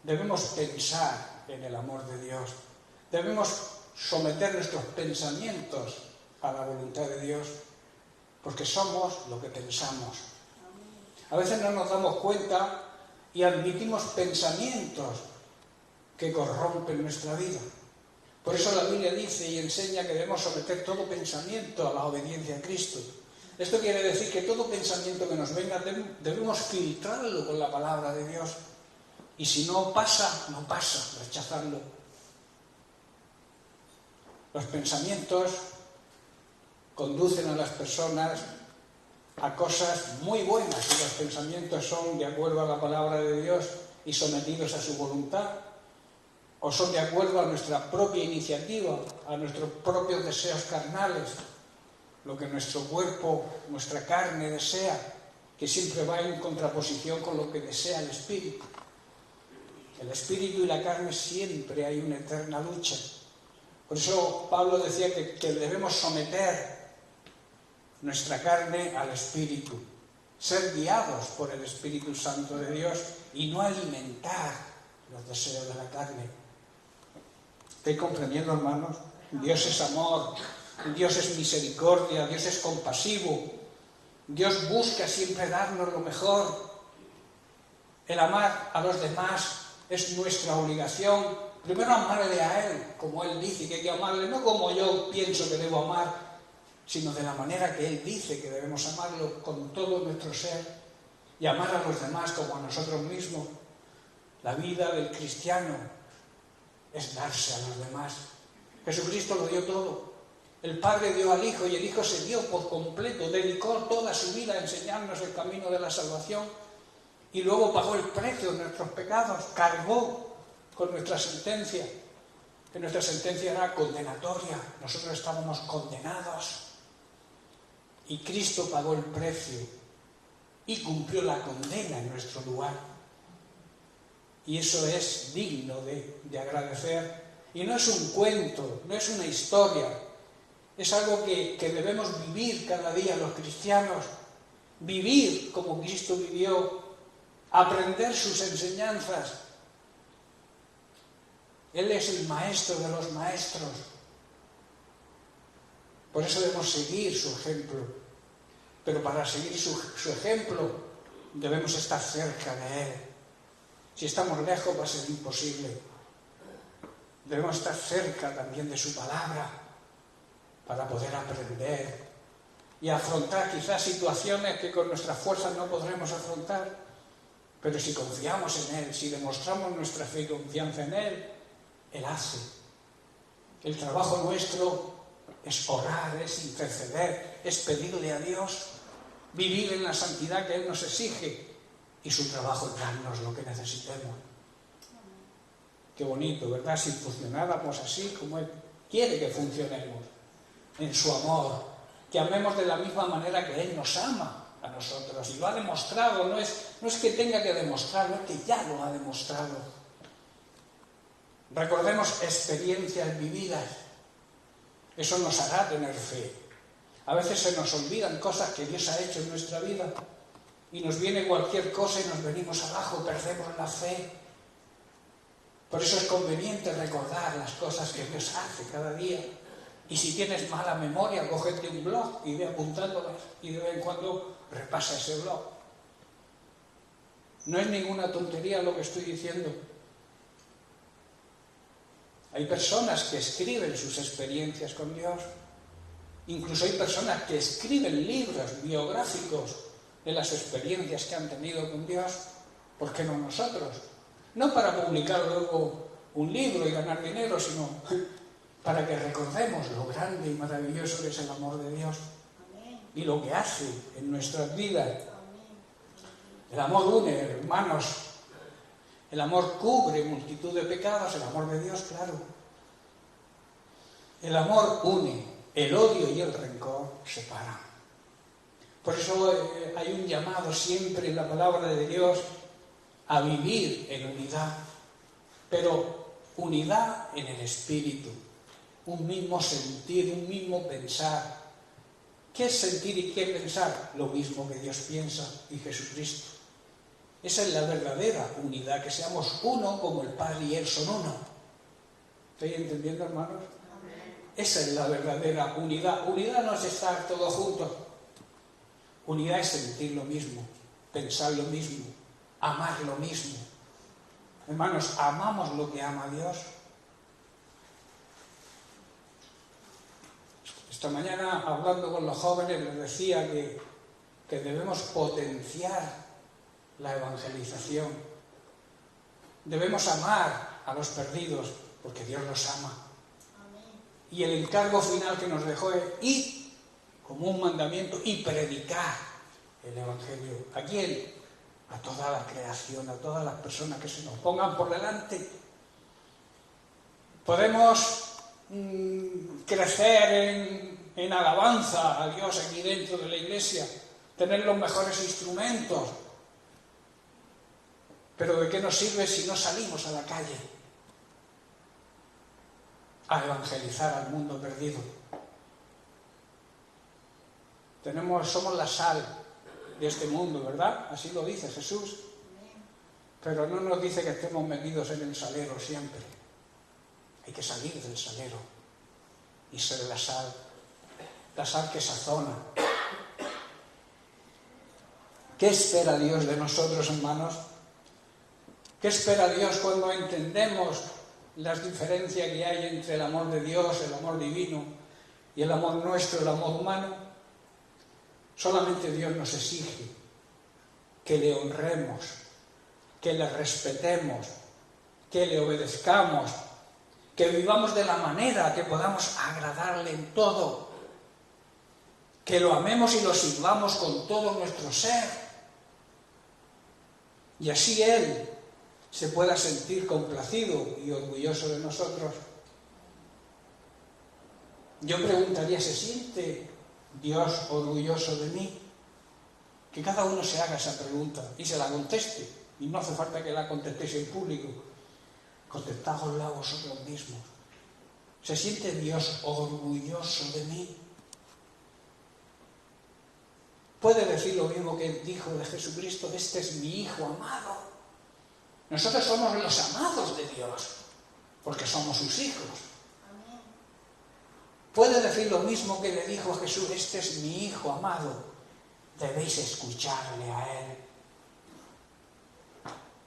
Debemos pensar en el amor de Dios. Debemos someter nuestros pensamientos a la voluntad de Dios, porque somos lo que pensamos. A veces no nos damos cuenta y admitimos pensamientos que corrompen nuestra vida. Por eso la Biblia dice y enseña que debemos someter todo pensamiento a la obediencia a Cristo. Esto quiere decir que todo pensamiento que nos venga debemos filtrarlo con la palabra de Dios. Y si no pasa, no pasa, rechazarlo. Los pensamientos conducen a las personas a cosas muy buenas si los pensamientos son de acuerdo a la palabra de Dios y sometidos a su voluntad, o son de acuerdo a nuestra propia iniciativa, a nuestros propios deseos carnales, lo que nuestro cuerpo, nuestra carne desea, que siempre va en contraposición con lo que desea el Espíritu. El Espíritu y la carne siempre hay una eterna lucha. Por eso Pablo decía que debemos someter nuestra carne al Espíritu, ser guiados por el Espíritu Santo de Dios y no alimentar los deseos de la carne. ¿Estoy comprendiendo, hermanos? Dios es amor, Dios es misericordia, Dios es compasivo, Dios busca siempre darnos lo mejor. El amar a los demás es nuestra obligación. Primero amarle a Él, como Él dice que hay que amarle, no como yo pienso que debo amar, sino de la manera que Él dice que debemos amarlo con todo nuestro ser y amar a los demás como a nosotros mismos. La vida del cristiano es darse a los demás. Jesucristo lo dio todo. El Padre dio al Hijo y el Hijo se dio por completo, dedicó toda su vida a enseñarnos el camino de la salvación y luego pagó el precio de nuestros pecados, cargó con nuestra sentencia, que nuestra sentencia era condenatoria, nosotros estábamos condenados. Y Cristo pagó el precio y cumplió la condena en nuestro lugar. Y eso es digno de agradecer. Y no es un cuento, no es una historia. Es algo que debemos vivir cada día los cristianos. Vivir como Cristo vivió. Aprender sus enseñanzas. Él es el maestro de los maestros. Por eso debemos seguir su ejemplo. Pero para seguir su ejemplo debemos estar cerca de Él. Si estamos lejos va a ser imposible. Debemos estar cerca también de su palabra para poder aprender y afrontar quizás situaciones que con nuestras fuerzas no podremos afrontar. Pero si confiamos en Él, si demostramos nuestra fe y confianza en Él, Él hace. El trabajo nuestro es orar, es interceder, es pedirle a Dios, vivir en la santidad que Él nos exige y su trabajo es darnos lo que necesitemos. Qué bonito, ¿verdad? Si funcionáramos así como Él quiere que funcionemos, en su amor, que amemos de la misma manera que Él nos ama a nosotros y lo ha demostrado, no es que tenga que demostrarlo, es que ya lo ha demostrado. Recordemos experiencias vividas. Eso nos hará tener fe. A veces se nos olvidan cosas que Dios ha hecho en nuestra vida y nos viene cualquier cosa y nos venimos abajo, perdemos la fe. Por eso es conveniente recordar las cosas que Dios hace cada día. Y si tienes mala memoria, cógete un blog y ve apuntándolas y de vez en cuando repasa ese blog. No es ninguna tontería lo que estoy diciendo. Hay personas que escriben sus experiencias con Dios. Incluso hay personas que escriben libros biográficos de las experiencias que han tenido con Dios. ¿Por qué no nosotros? No para publicar luego un libro y ganar dinero, sino para que recordemos lo grande y maravilloso que es el amor de Dios y lo que hace en nuestras vidas. El amor une, hermanos. El amor cubre multitud de pecados, el amor de Dios, claro. El amor une, el odio y el rencor separan. Por eso hay un llamado siempre en la palabra de Dios a vivir en unidad, pero unidad en el espíritu, un mismo sentir, un mismo pensar. ¿Qué es sentir y qué pensar? Lo mismo que Dios piensa y Jesucristo. Esa es la verdadera unidad, que seamos uno como el Padre y Él son uno. ¿Estáis entendiendo, hermanos? Esa es la verdadera unidad. Unidad no es estar todos juntos. Unidad es sentir lo mismo, pensar lo mismo, amar lo mismo. Hermanos, ¿amamos lo que ama Dios? Esta mañana, hablando con los jóvenes, les decía que debemos potenciar la evangelización. Debemos amar a los perdidos, porque Dios los ama. Y el encargo final que nos dejó es ir como un mandamiento y predicar el Evangelio. ¿A quién? A toda la creación, a todas las personas que se nos pongan por delante. Podemos crecer en alabanza a Dios aquí dentro de la iglesia, tener los mejores instrumentos, pero ¿de qué nos sirve si no salimos a la calle a evangelizar al mundo perdido? Somos la sal de este mundo, ¿verdad? Así lo dice Jesús. Pero no nos dice que estemos metidos en el salero siempre. Hay que salir del salero y ser la sal que sazona. ¿Qué espera Dios de nosotros, hermanos? ¿Qué espera Dios cuando entendemos las diferencias que hay entre el amor de Dios, el amor divino, y el amor nuestro, el amor humano? Solamente Dios nos exige que le honremos, que le respetemos, que le obedezcamos, que vivamos de la manera que podamos agradarle en todo, que lo amemos y lo sirvamos con todo nuestro ser. Y así Él se pueda sentir complacido y orgulloso de nosotros. Yo preguntaría, ¿se siente Dios orgulloso de mí? Que cada uno se haga esa pregunta y se la conteste. Y no hace falta que la contestéis en público. Contestadosla vosotros mismos. ¿Se siente Dios orgulloso de mí? Puede decir lo mismo que dijo de Jesucristo: este es mi Hijo amado. Nosotros somos los amados de Dios, porque somos sus hijos. Puede decir lo mismo que le dijo a Jesús: este es mi Hijo amado, debéis escucharle a Él.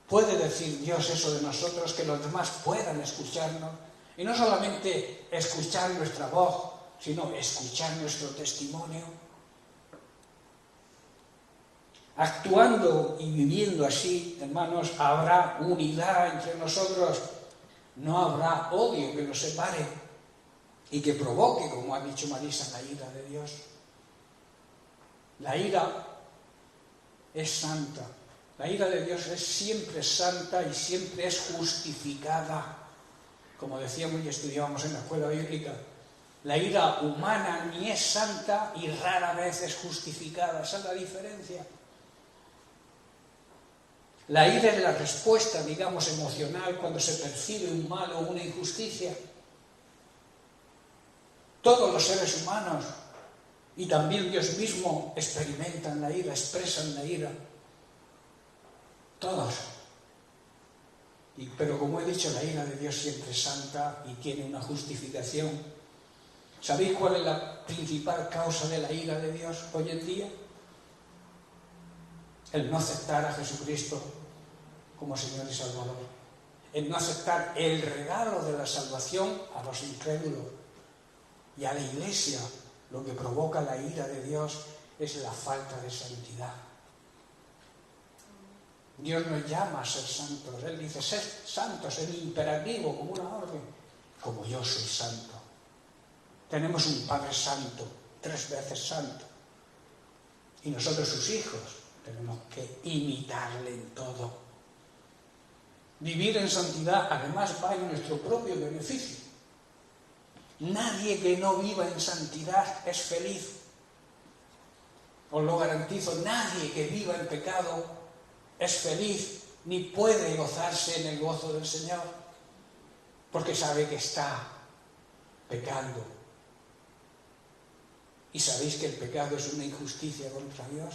Puede decir Dios eso de nosotros, que los demás puedan escucharnos, y no solamente escuchar nuestra voz, sino escuchar nuestro testimonio. Actuando y viviendo así, hermanos, habrá unidad entre nosotros, no habrá odio que nos separe y que provoque, como ha dicho Marisa, la ira de Dios. La ira es santa. La ira de Dios es siempre santa y siempre es justificada. Como decíamos y estudiábamos en la escuela bíblica, la ira humana ni es santa y rara vez es justificada. Esa es la diferencia. La ira es la respuesta, digamos, emocional cuando se percibe un mal o una injusticia. Todos los seres humanos y también Dios mismo experimentan la ira, expresan la ira. Todos. Pero como he dicho, la ira de Dios siempre es santa y tiene una justificación. ¿Sabéis cuál es la principal causa de la ira de Dios hoy en día? El no aceptar a Jesucristo como Señor y Salvador. El no aceptar el regalo de la salvación a los incrédulos. Y a la Iglesia lo que provoca la ira de Dios es la falta de santidad. Dios nos llama a ser santos. Él dice: sed santos, en imperativo, como una orden, como yo soy santo. Tenemos un Padre santo, 3 veces santo. Y nosotros, sus hijos, tenemos que imitarle en todo. Vivir en santidad, además, va en nuestro propio beneficio. Nadie que no viva en santidad es feliz. Os lo garantizo, nadie que viva en pecado es feliz, ni puede gozarse en el gozo del Señor, porque sabe que está pecando. ¿Y sabéis que el pecado es una injusticia contra Dios?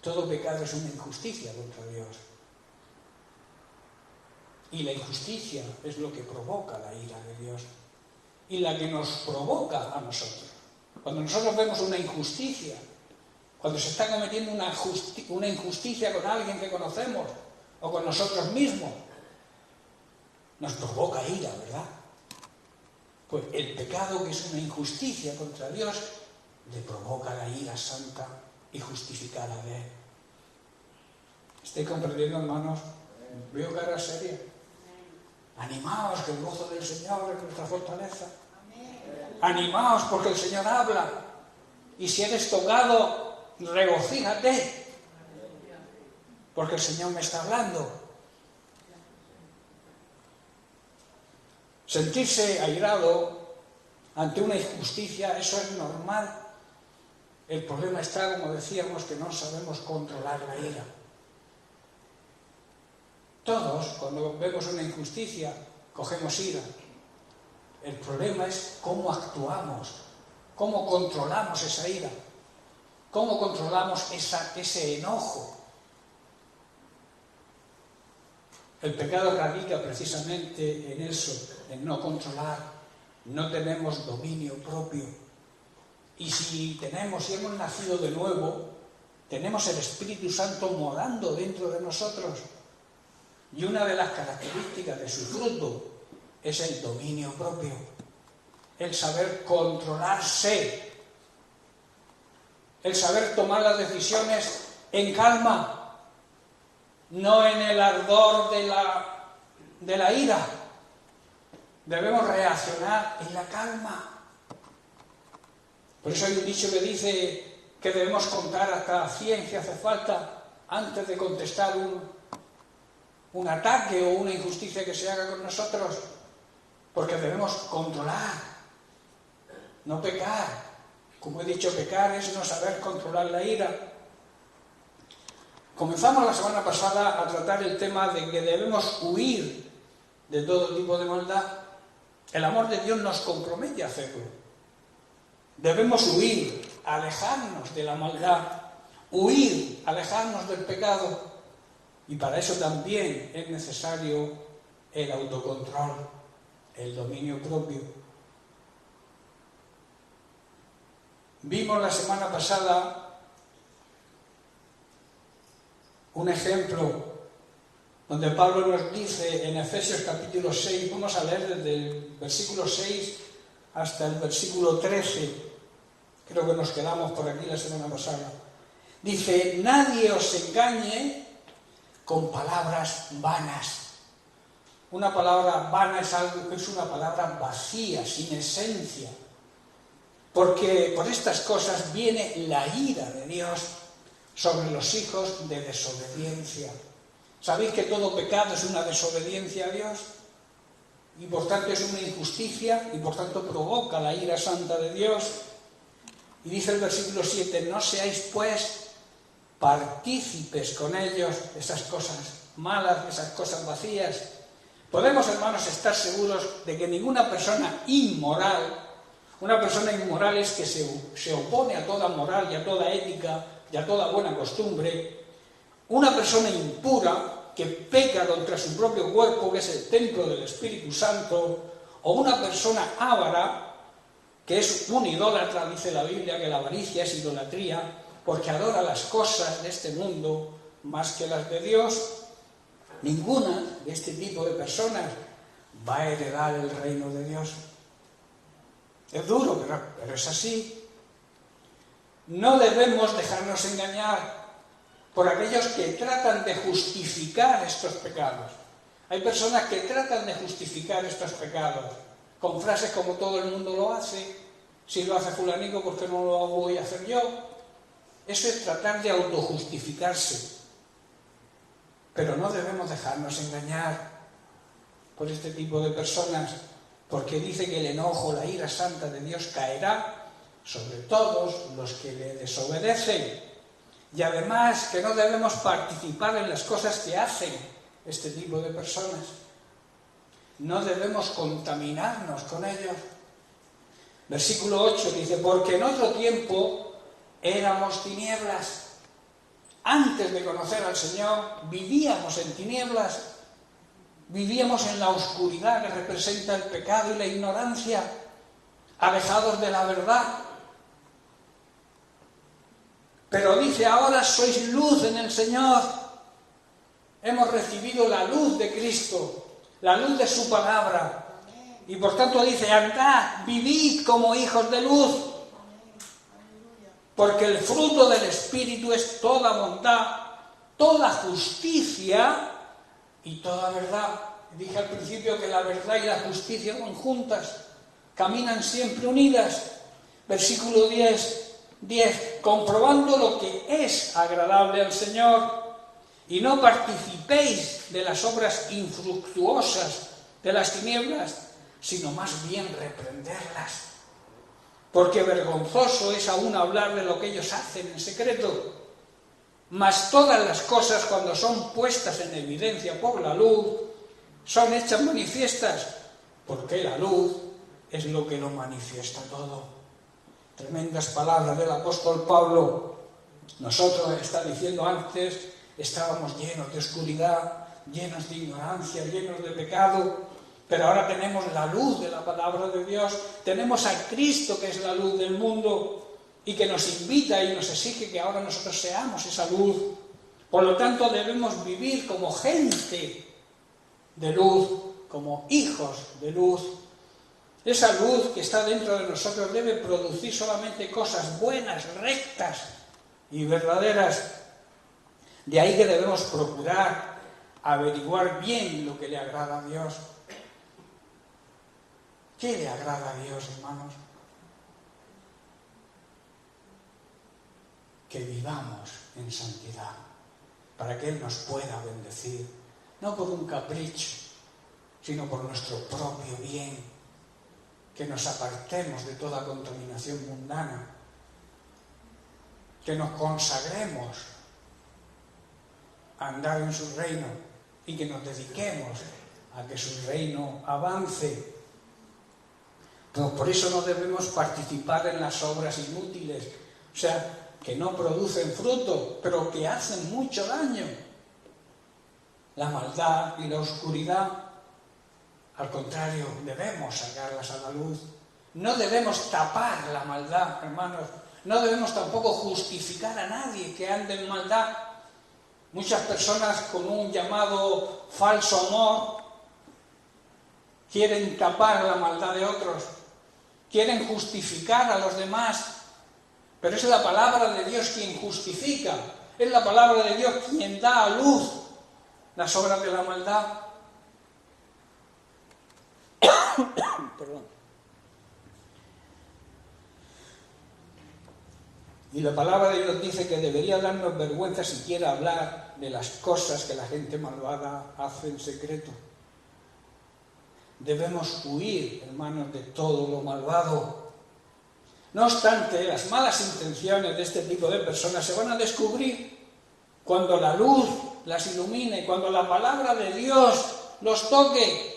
Todo pecado es una injusticia contra Dios. Y la injusticia es lo que provoca la ira de Dios y la que nos provoca a nosotros. Cuando nosotros vemos una injusticia cuando se está cometiendo una injusticia con alguien que conocemos o con nosotros mismos, nos provoca ira, ¿verdad? Pues el pecado, que es una injusticia contra Dios, le provoca la ira santa y justificada de Él. ¿Estoy comprendiendo, hermanos? Veo cara seria. Animaos, que el gozo del Señor es nuestra fortaleza. Animaos porque el Señor habla. Y si eres tocado, regocíjate, porque el Señor me está hablando. Sentirse airado ante una injusticia, eso es normal. El problema está, como decíamos, que no sabemos controlar la ira. Todos, cuando vemos una injusticia, cogemos ira. El problema es cómo actuamos, cómo controlamos esa ira, cómo controlamos ese enojo. El pecado radica precisamente en eso, en no controlar. No tenemos dominio propio. Y si hemos nacido de nuevo, tenemos el Espíritu Santo morando dentro de nosotros. Y una de las características de su fruto es el dominio propio, el saber controlarse, el saber tomar las decisiones en calma, no en el ardor de la ira. Debemos reaccionar en la calma. Por eso hay un dicho que dice que debemos contar hasta 100 si hace falta antes de contestar un ataque o una injusticia que se haga con nosotros, porque debemos controlar, no pecar. Como he dicho, pecar es no saber controlar la ira. Comenzamos la semana pasada a tratar el tema de que debemos huir de todo tipo de maldad. El amor de Dios nos compromete a hacerlo. Debemos huir, alejarnos de la maldad, huir, alejarnos del pecado. Y para eso también es necesario el autocontrol, el dominio propio. Vimos la semana pasada un ejemplo donde Pablo nos dice en Efesios capítulo 6, vamos a leer desde el versículo 6 hasta el versículo 13, creo que nos quedamos por aquí la semana pasada. Dice: nadie os engañe con palabras vanas. Una palabra vana es una palabra vacía, sin esencia. Porque por estas cosas viene la ira de Dios sobre los hijos de desobediencia. ¿Sabéis que todo pecado es una desobediencia a Dios? Y por tanto es una injusticia y por tanto provoca la ira santa de Dios. Y dice el versículo 7, no seáis pues partícipes con ellos de esas cosas malas, de esas cosas vacías. Podemos, hermanos, estar seguros de que ninguna persona inmoral, una persona inmoral es que se opone a toda moral y a toda ética y a toda buena costumbre, una persona impura que peca contra su propio cuerpo, que es el templo del Espíritu Santo, o una persona avara, que es un idólatra, dice la Biblia, que la avaricia es idolatría, porque adora las cosas de este mundo más que las de Dios. Ninguna de este tipo de personas va a heredar el reino de Dios. Es duro, pero es así. No debemos dejarnos engañar por aquellos que tratan de justificar estos pecados. Hay personas que tratan de justificar estos pecados con frases como todo el mundo lo hace. Si lo hace fulanico, ¿por qué no lo voy a hacer yo? Eso es tratar de autojustificarse. Pero no debemos dejarnos engañar por este tipo de personas, porque dice que el enojo, la ira santa de Dios caerá sobre todos los que le desobedecen. Y además que no debemos participar en las cosas que hacen este tipo de personas. No debemos contaminarnos con ellos. Versículo 8 dice, porque en otro tiempo éramos tinieblas. Antes de conocer al Señor, vivíamos en tinieblas, vivíamos en la oscuridad que representa el pecado y la ignorancia, alejados de la verdad. Pero dice, ahora sois luz en el Señor. Hemos recibido la luz de Cristo, la luz de su palabra. Y por tanto dice, andad, vivid como hijos de luz. Porque el fruto del Espíritu es toda bondad, toda justicia y toda verdad. Dije al principio que la verdad y la justicia van juntas, caminan siempre unidas. Versículo 10, comprobando lo que es agradable al Señor, y no participéis de las obras infructuosas de las tinieblas, sino más bien reprenderlas. Porque vergonzoso es aún hablar de lo que ellos hacen en secreto. Mas todas las cosas, cuando son puestas en evidencia por la luz, son hechas manifiestas, porque la luz es lo que lo manifiesta todo. Tremendas palabras del apóstol Pablo. Nosotros, está diciendo antes, estábamos llenos de oscuridad, llenos de ignorancia, llenos de pecado, pero ahora tenemos la luz de la palabra de Dios, tenemos a Cristo que es la luz del mundo y que nos invita y nos exige que ahora nosotros seamos esa luz. Por lo tanto, debemos vivir como gente de luz, como hijos de luz. Esa luz que está dentro de nosotros debe producir solamente cosas buenas, rectas y verdaderas. De ahí que debemos procurar averiguar bien lo que le agrada a Dios. ¿Qué le agrada a Dios, hermanos? Que vivamos en santidad, para que Él nos pueda bendecir, no por un capricho, sino por nuestro propio bien, que nos apartemos de toda contaminación mundana, que nos consagremos a andar en su reino y que nos dediquemos a que su reino avance. Pero por eso no debemos participar en las obras inútiles, o sea, que no producen fruto, pero que hacen mucho daño. La maldad y la oscuridad, al contrario, debemos sacarlas a la luz. No debemos tapar la maldad, hermanos. No debemos tampoco justificar a nadie que ande en maldad. Muchas personas con un llamado falso amor quieren tapar la maldad de otros, quieren justificar a los demás, pero es la palabra de Dios quien justifica, es la palabra de Dios quien da a luz las obras de la maldad. Perdón. Y la palabra de Dios dice que debería darnos vergüenza siquiera hablar de las cosas que la gente malvada hace en secreto. Debemos huir, hermanos, de todo lo malvado. No obstante, las malas intenciones de este tipo de personas se van a descubrir cuando la luz las ilumine, cuando la palabra de Dios los toque.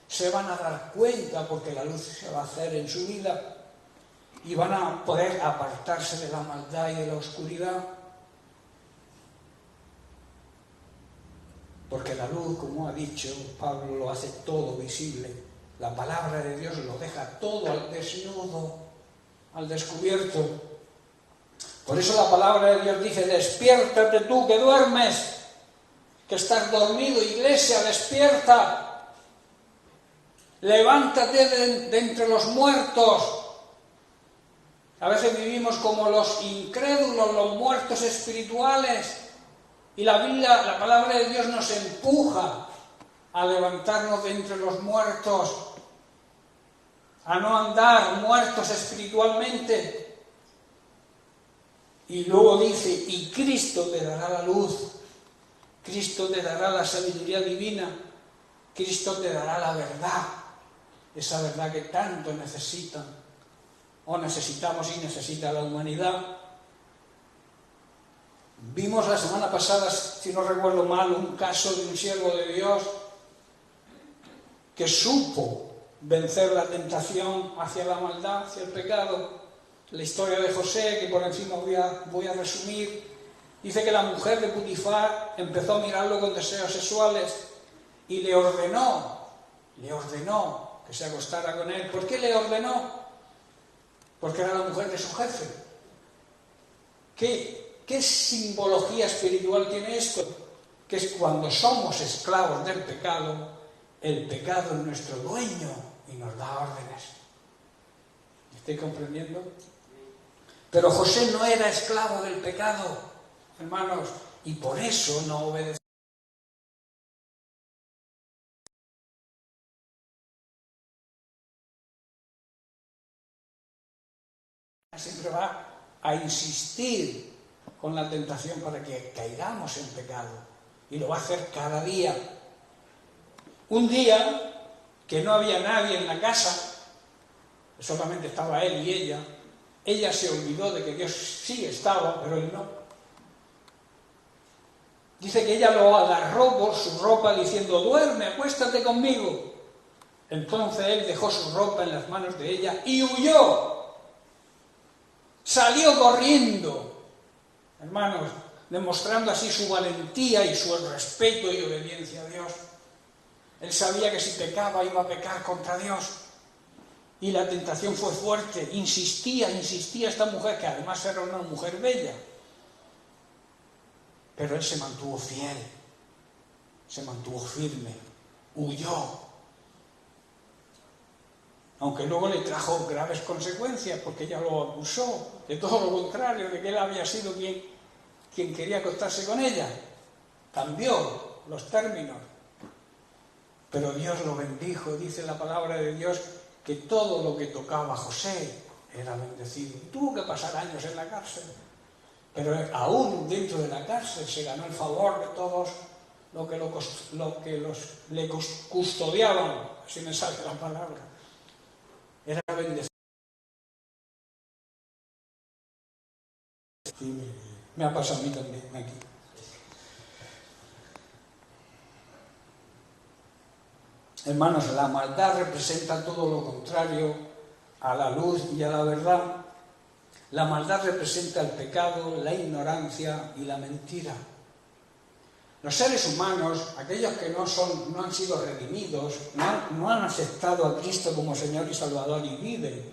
Se van a dar cuenta porque la luz se va a hacer en su vida y van a poder apartarse de la maldad y de la oscuridad. Porque la luz, como ha dicho Pablo, lo hace todo visible. La palabra de Dios lo deja todo al desnudo, al descubierto. Por eso la palabra de Dios dice, despiértate tú que duermes, que estás dormido, iglesia, despierta. Levántate de entre los muertos. A veces vivimos como los incrédulos, los muertos espirituales. Y la Biblia, la palabra de Dios nos empuja a levantarnos de entre los muertos, a no andar muertos espiritualmente. Y luego dice, y Cristo te dará la luz, Cristo te dará la sabiduría divina, Cristo te dará la verdad, esa verdad que tanto necesitan, o necesitamos y necesita la humanidad. Vimos la semana pasada, si no recuerdo mal, un caso de un siervo de Dios que supo vencer la tentación hacia la maldad, hacia el pecado. La historia de José, que por encima voy a resumir, dice que la mujer de Putifar empezó a mirarlo con deseos sexuales y le ordenó que se acostara con él. ¿Por qué le ordenó? Porque era la mujer de su jefe. ¿Qué ¿Qué simbología espiritual tiene esto? Que es cuando somos esclavos del pecado, el pecado es nuestro dueño y nos da órdenes. ¿Me estoy comprendiendo? Pero José no era esclavo del pecado, hermanos, y por eso no obedeció. Siempre va a insistir con la tentación para que caigamos en pecado, y lo va a hacer cada día. Un día que no había nadie en la casa, solamente estaba él y ella se olvidó de que Dios sí estaba, pero él no. Dice que ella lo agarró por su ropa diciendo: duerme, acuéstate conmigo. Entonces él dejó su ropa en las manos de ella y huyó. Salió corriendo, hermanos, demostrando así su valentía y su respeto y obediencia a Dios. Él sabía que si pecaba iba a pecar contra Dios. Y la tentación fue fuerte. Insistía esta mujer, que además era una mujer bella. Pero él se mantuvo fiel, se mantuvo firme, huyó. Aunque luego le trajo graves consecuencias, porque ella lo acusó de todo lo contrario, de que él había sido quien quería acostarse con ella. Cambió los términos. Pero Dios lo bendijo, dice la palabra de Dios, que todo lo que tocaba a José era bendecido. Tuvo que pasar años en la cárcel, pero aún dentro de la cárcel se ganó el favor de todos le custodiaban, así me sale la palabra. Era bendecido. Sí, me ha pasado a mí también aquí. Hermanos, la maldad representa todo lo contrario a la luz y a la verdad. La maldad representa el pecado, la ignorancia y la mentira. Los seres humanos, aquellos que no han sido redimidos, no han aceptado a Cristo como Señor y Salvador y viven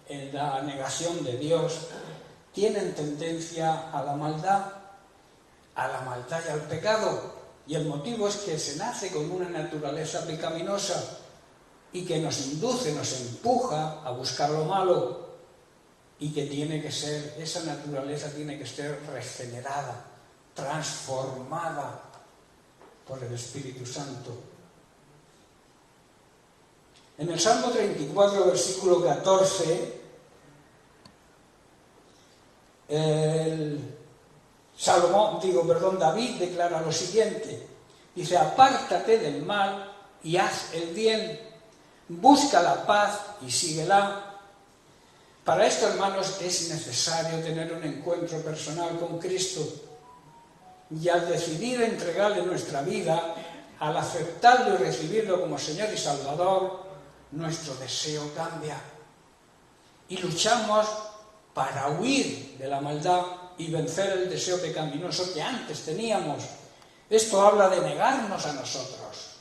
en la negación de Dios, tienen tendencia a la maldad y al pecado. Y el motivo es que se nace con una naturaleza pecaminosa y que nos induce, nos empuja a buscar lo malo, y que esa naturaleza tiene que ser regenerada, transformada por el Espíritu Santo. En el Salmo 34, versículo 14, David declara lo siguiente. Dice: apártate del mal y haz el bien, busca la paz y síguela. Para esto, hermanos, es necesario tener un encuentro personal con Cristo. Y al decidir entregarle nuestra vida, al aceptarlo y recibirlo como Señor y Salvador, nuestro deseo cambia. Y luchamos para huir de la maldad y vencer el deseo pecaminoso que antes teníamos. Esto habla de negarnos a nosotros,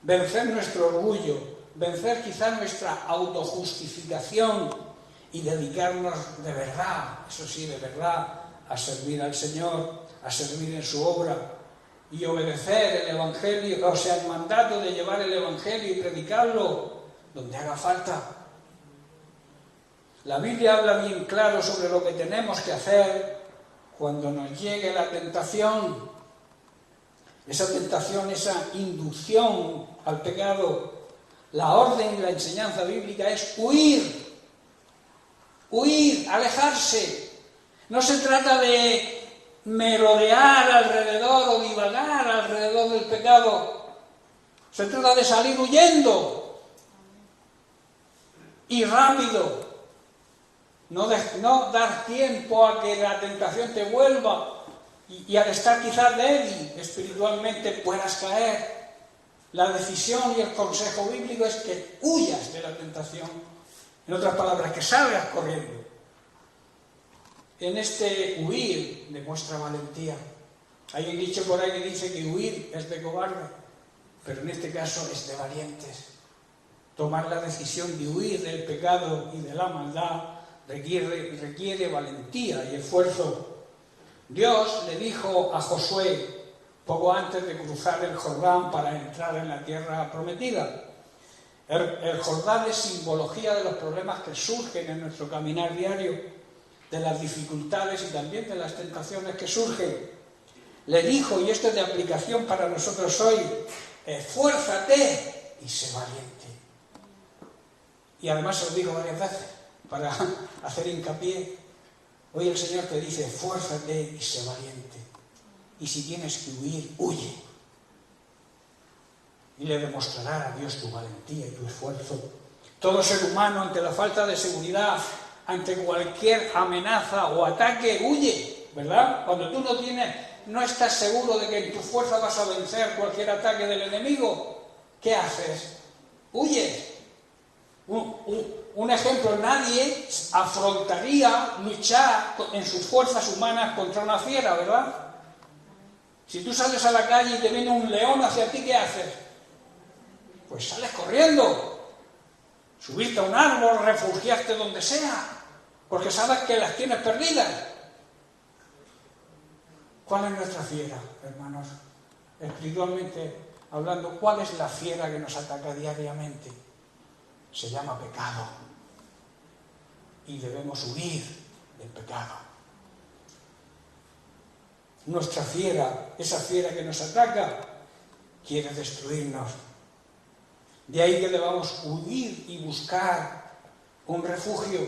vencer nuestro orgullo, vencer quizá nuestra autojustificación y dedicarnos de verdad, eso sí, de verdad, a servir al Señor, a servir en su obra y obedecer el Evangelio, el mandato de llevar el Evangelio y predicarlo donde haga falta. La Biblia habla bien claro sobre lo que tenemos que hacer cuando nos llegue la tentación. Esa tentación, esa inducción al pecado. La orden y la enseñanza bíblica es huir, alejarse. No se trata de merodear alrededor o divagar alrededor del pecado. Se trata de salir huyendo y rápido. No dar tiempo a que la tentación te vuelva y al estar quizás débil espiritualmente puedas caer. La decisión y el consejo bíblico es que huyas de la tentación. En otras palabras, que salgas corriendo. En este huir demuestra valentía. Hay un dicho por ahí que dice que huir es de cobarde, pero en este caso es de valientes. Tomar la decisión de huir del pecado y de la maldad requiere valentía y esfuerzo. Dios le dijo a Josué, poco antes de cruzar el Jordán para entrar en la tierra prometida. El Jordán es simbología de los problemas que surgen en nuestro caminar diario, de las dificultades y también de las tentaciones que surgen. Le dijo, y esto es de aplicación para nosotros hoy, esfuérzate y sé valiente. Y además se lo digo varias veces, para hacer hincapié. Hoy el Señor te dice, esfuérzate y sé valiente. Y si tienes que huir, huye. Y le demostrará a Dios tu valentía y tu esfuerzo. Todo ser humano ante la falta de seguridad, ante cualquier amenaza o ataque, huye, ¿verdad? Cuando tú no estás seguro de que en tu fuerza vas a vencer cualquier ataque del enemigo, ¿qué haces? Huyes. Un ejemplo, nadie afrontaría luchar en sus fuerzas humanas contra una fiera, ¿verdad? Si tú sales a la calle y te viene un león hacia ti, ¿qué haces? Pues sales corriendo, subirte a un árbol, refugiarte donde sea, porque sabes que las tienes perdidas. ¿Cuál es nuestra fiera, hermanos? Espiritualmente hablando, ¿cuál es la fiera que nos ataca diariamente? Se llama pecado. Y debemos huir del pecado. Nuestra fiera, esa fiera que nos ataca, quiere destruirnos. De ahí que debamos huir y buscar un refugio.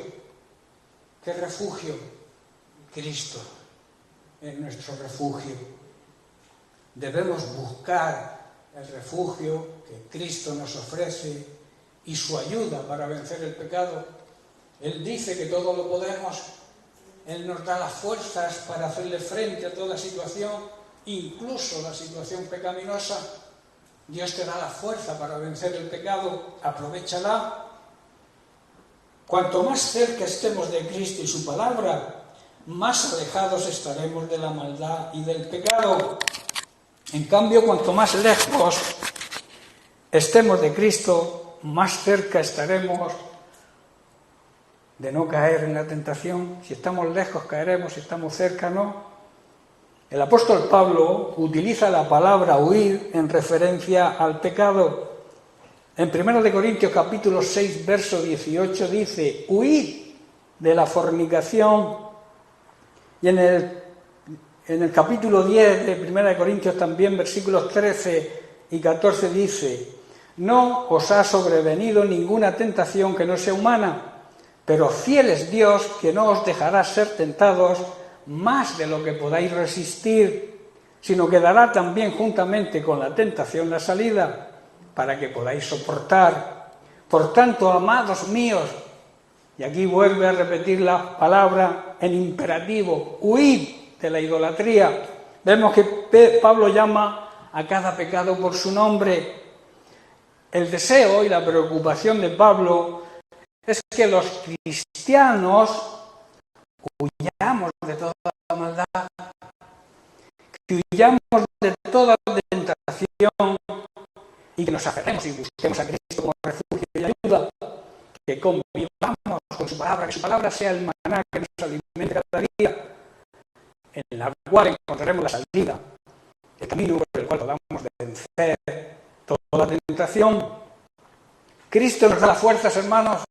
¿Qué refugio? Cristo es nuestro refugio. Debemos buscar el refugio que Cristo nos ofrece y su ayuda para vencer el pecado. Él dice que todo lo podemos. Él nos da las fuerzas para hacerle frente a toda situación, incluso la situación pecaminosa. Dios te da la fuerza para vencer el pecado, aprovéchala. Cuanto más cerca estemos de Cristo y su palabra, más alejados estaremos de la maldad y del pecado. En cambio, cuanto más lejos estemos de Cristo, más cerca estaremos de no caer en la tentación. Si estamos lejos caeremos, si estamos cerca no. El apóstol Pablo utiliza la palabra huir en referencia al pecado. En 1 Corintios capítulo 6, verso 18 dice, huid de la fornicación. Y en el capítulo 10 de 1 Corintios también, versículos 13 y 14 dice, no os ha sobrevenido ninguna tentación que no sea humana, pero fiel es Dios que no os dejará ser tentados más de lo que podáis resistir, sino que dará también juntamente con la tentación la salida, para que podáis soportar. Por tanto, amados míos, y aquí vuelve a repetir la palabra en imperativo, huid de la idolatría. Vemos que Pablo llama a cada pecado por su nombre. El deseo y la preocupación de Pablo es que los cristianos huyamos de toda maldad, que huyamos de toda tentación y que nos aferremos y busquemos a Cristo como refugio y ayuda, que convivamos con su palabra, que su palabra sea el maná que nos alimente cada día, en la cual encontraremos la salida, el camino por el cual podamos vencer toda la tentación. Cristo nos da las fuerzas, hermanos.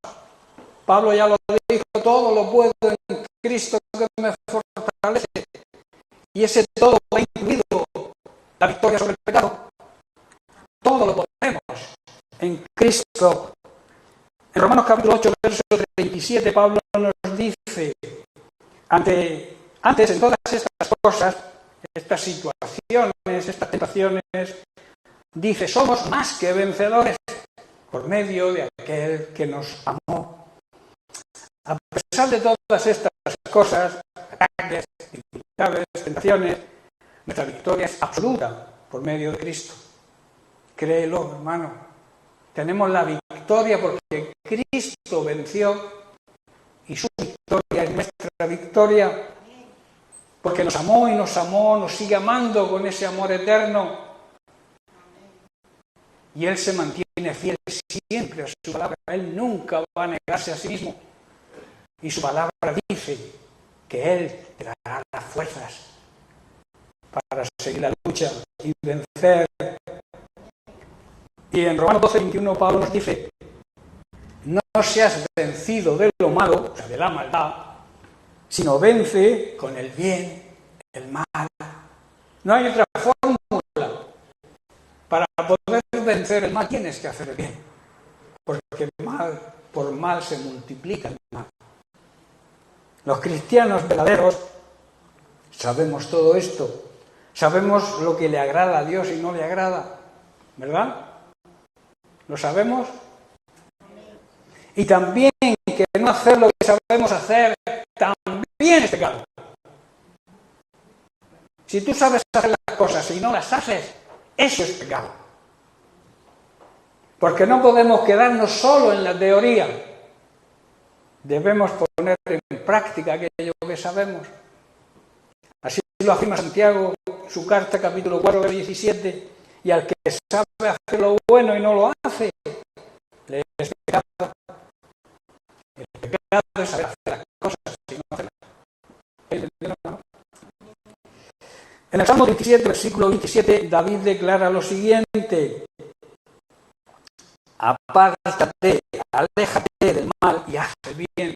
Pablo ya lo dijo, todo lo puedo en Cristo que me fortalece. Y ese todo ha incluido la victoria sobre el pecado. Todo lo podemos en Cristo. En Romanos capítulo 8, verso 37, Pablo nos dice, antes en todas estas cosas, estas situaciones, estas tentaciones, dice, somos más que vencedores por medio de aquel que nos amó. A pesar de todas estas cosas, ataques, dificultades, tentaciones, nuestra victoria es absoluta por medio de Cristo. Créelo, hermano. Tenemos la victoria porque Cristo venció y su victoria es nuestra victoria. Porque nos amó y nos sigue amando con ese amor eterno. Y Él se mantiene fiel siempre a su palabra. Él nunca va a negarse a sí mismo. Y su palabra dice que Él te dará las fuerzas para seguir la lucha y vencer. Y en Romanos 12:21 Pablo nos dice: no seas vencido de lo malo, o sea, de la maldad, sino vence con el bien el mal. No hay otra fórmula. Para poder vencer el mal tienes que hacer el bien, porque mal por mal se multiplica el mal. Los cristianos verdaderos sabemos todo esto, sabemos lo que le agrada a Dios y no le agrada, ¿verdad? ¿Lo sabemos? Y también que no hacer lo que sabemos hacer también es pecado. Si tú sabes hacer las cosas y no las haces, eso es pecado. Porque no podemos quedarnos solo en la teoría. Debemos poner en práctica aquello que sabemos. Así lo afirma Santiago, su carta, capítulo 4, versículo 17. Y al que sabe hacer lo bueno y no lo hace, le es pecado. El pecado es saber hacer las cosas y no hacerlas. En el Salmo 17, versículo 27, David declara lo siguiente: apártate, aléjate del mal y haz el bien.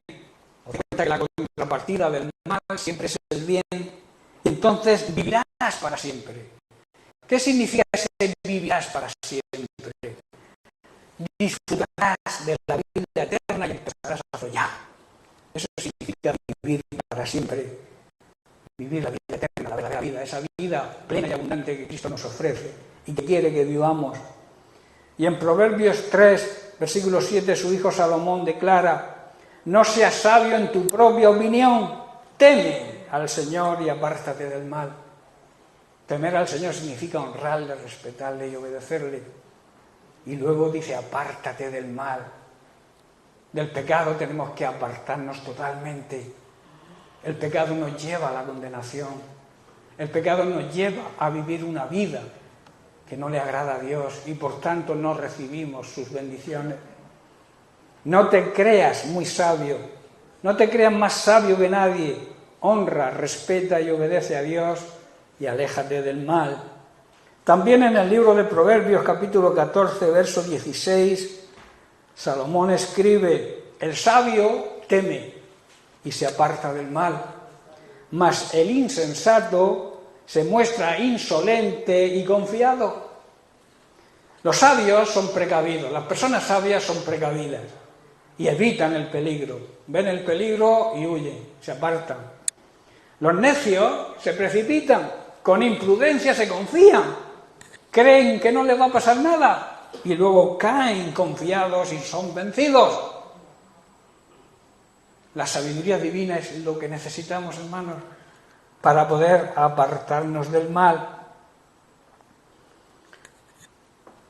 Os cuenta que la contrapartida del mal siempre es el bien, y entonces vivirás para siempre. ¿Qué significa ese vivirás para siempre? Disfrutarás de la vida eterna y empezarás a soñar. Eso significa vivir para siempre. Vivir la vida eterna, la verdadera vida, esa vida plena y abundante que Cristo nos ofrece y que quiere que vivamos. Y en Proverbios 3, versículo 7, su hijo Salomón declara: no seas sabio en tu propia opinión, teme al Señor y apártate del mal. Temer al Señor significa honrarle, respetarle y obedecerle. Y luego dice: apártate del mal. Del pecado tenemos que apartarnos totalmente. El pecado nos lleva a la condenación. El pecado nos lleva a vivir una vida que no le agrada a Dios y por tanto no recibimos sus bendiciones. No te creas muy sabio, no te creas más sabio que nadie. Honra, respeta y obedece a Dios y aléjate del mal. También en el libro de Proverbios, capítulo 14, verso 16, Salomón escribe: el sabio teme y se aparta del mal, mas el insensato se muestra insolente y confiado. Los sabios son precavidos, las personas sabias son precavidas y evitan el peligro. Ven el peligro y huyen, se apartan. Los necios se precipitan, con imprudencia se confían, creen que no les va a pasar nada y luego caen confiados y son vencidos. La sabiduría divina es lo que necesitamos, hermanos, para poder apartarnos del mal.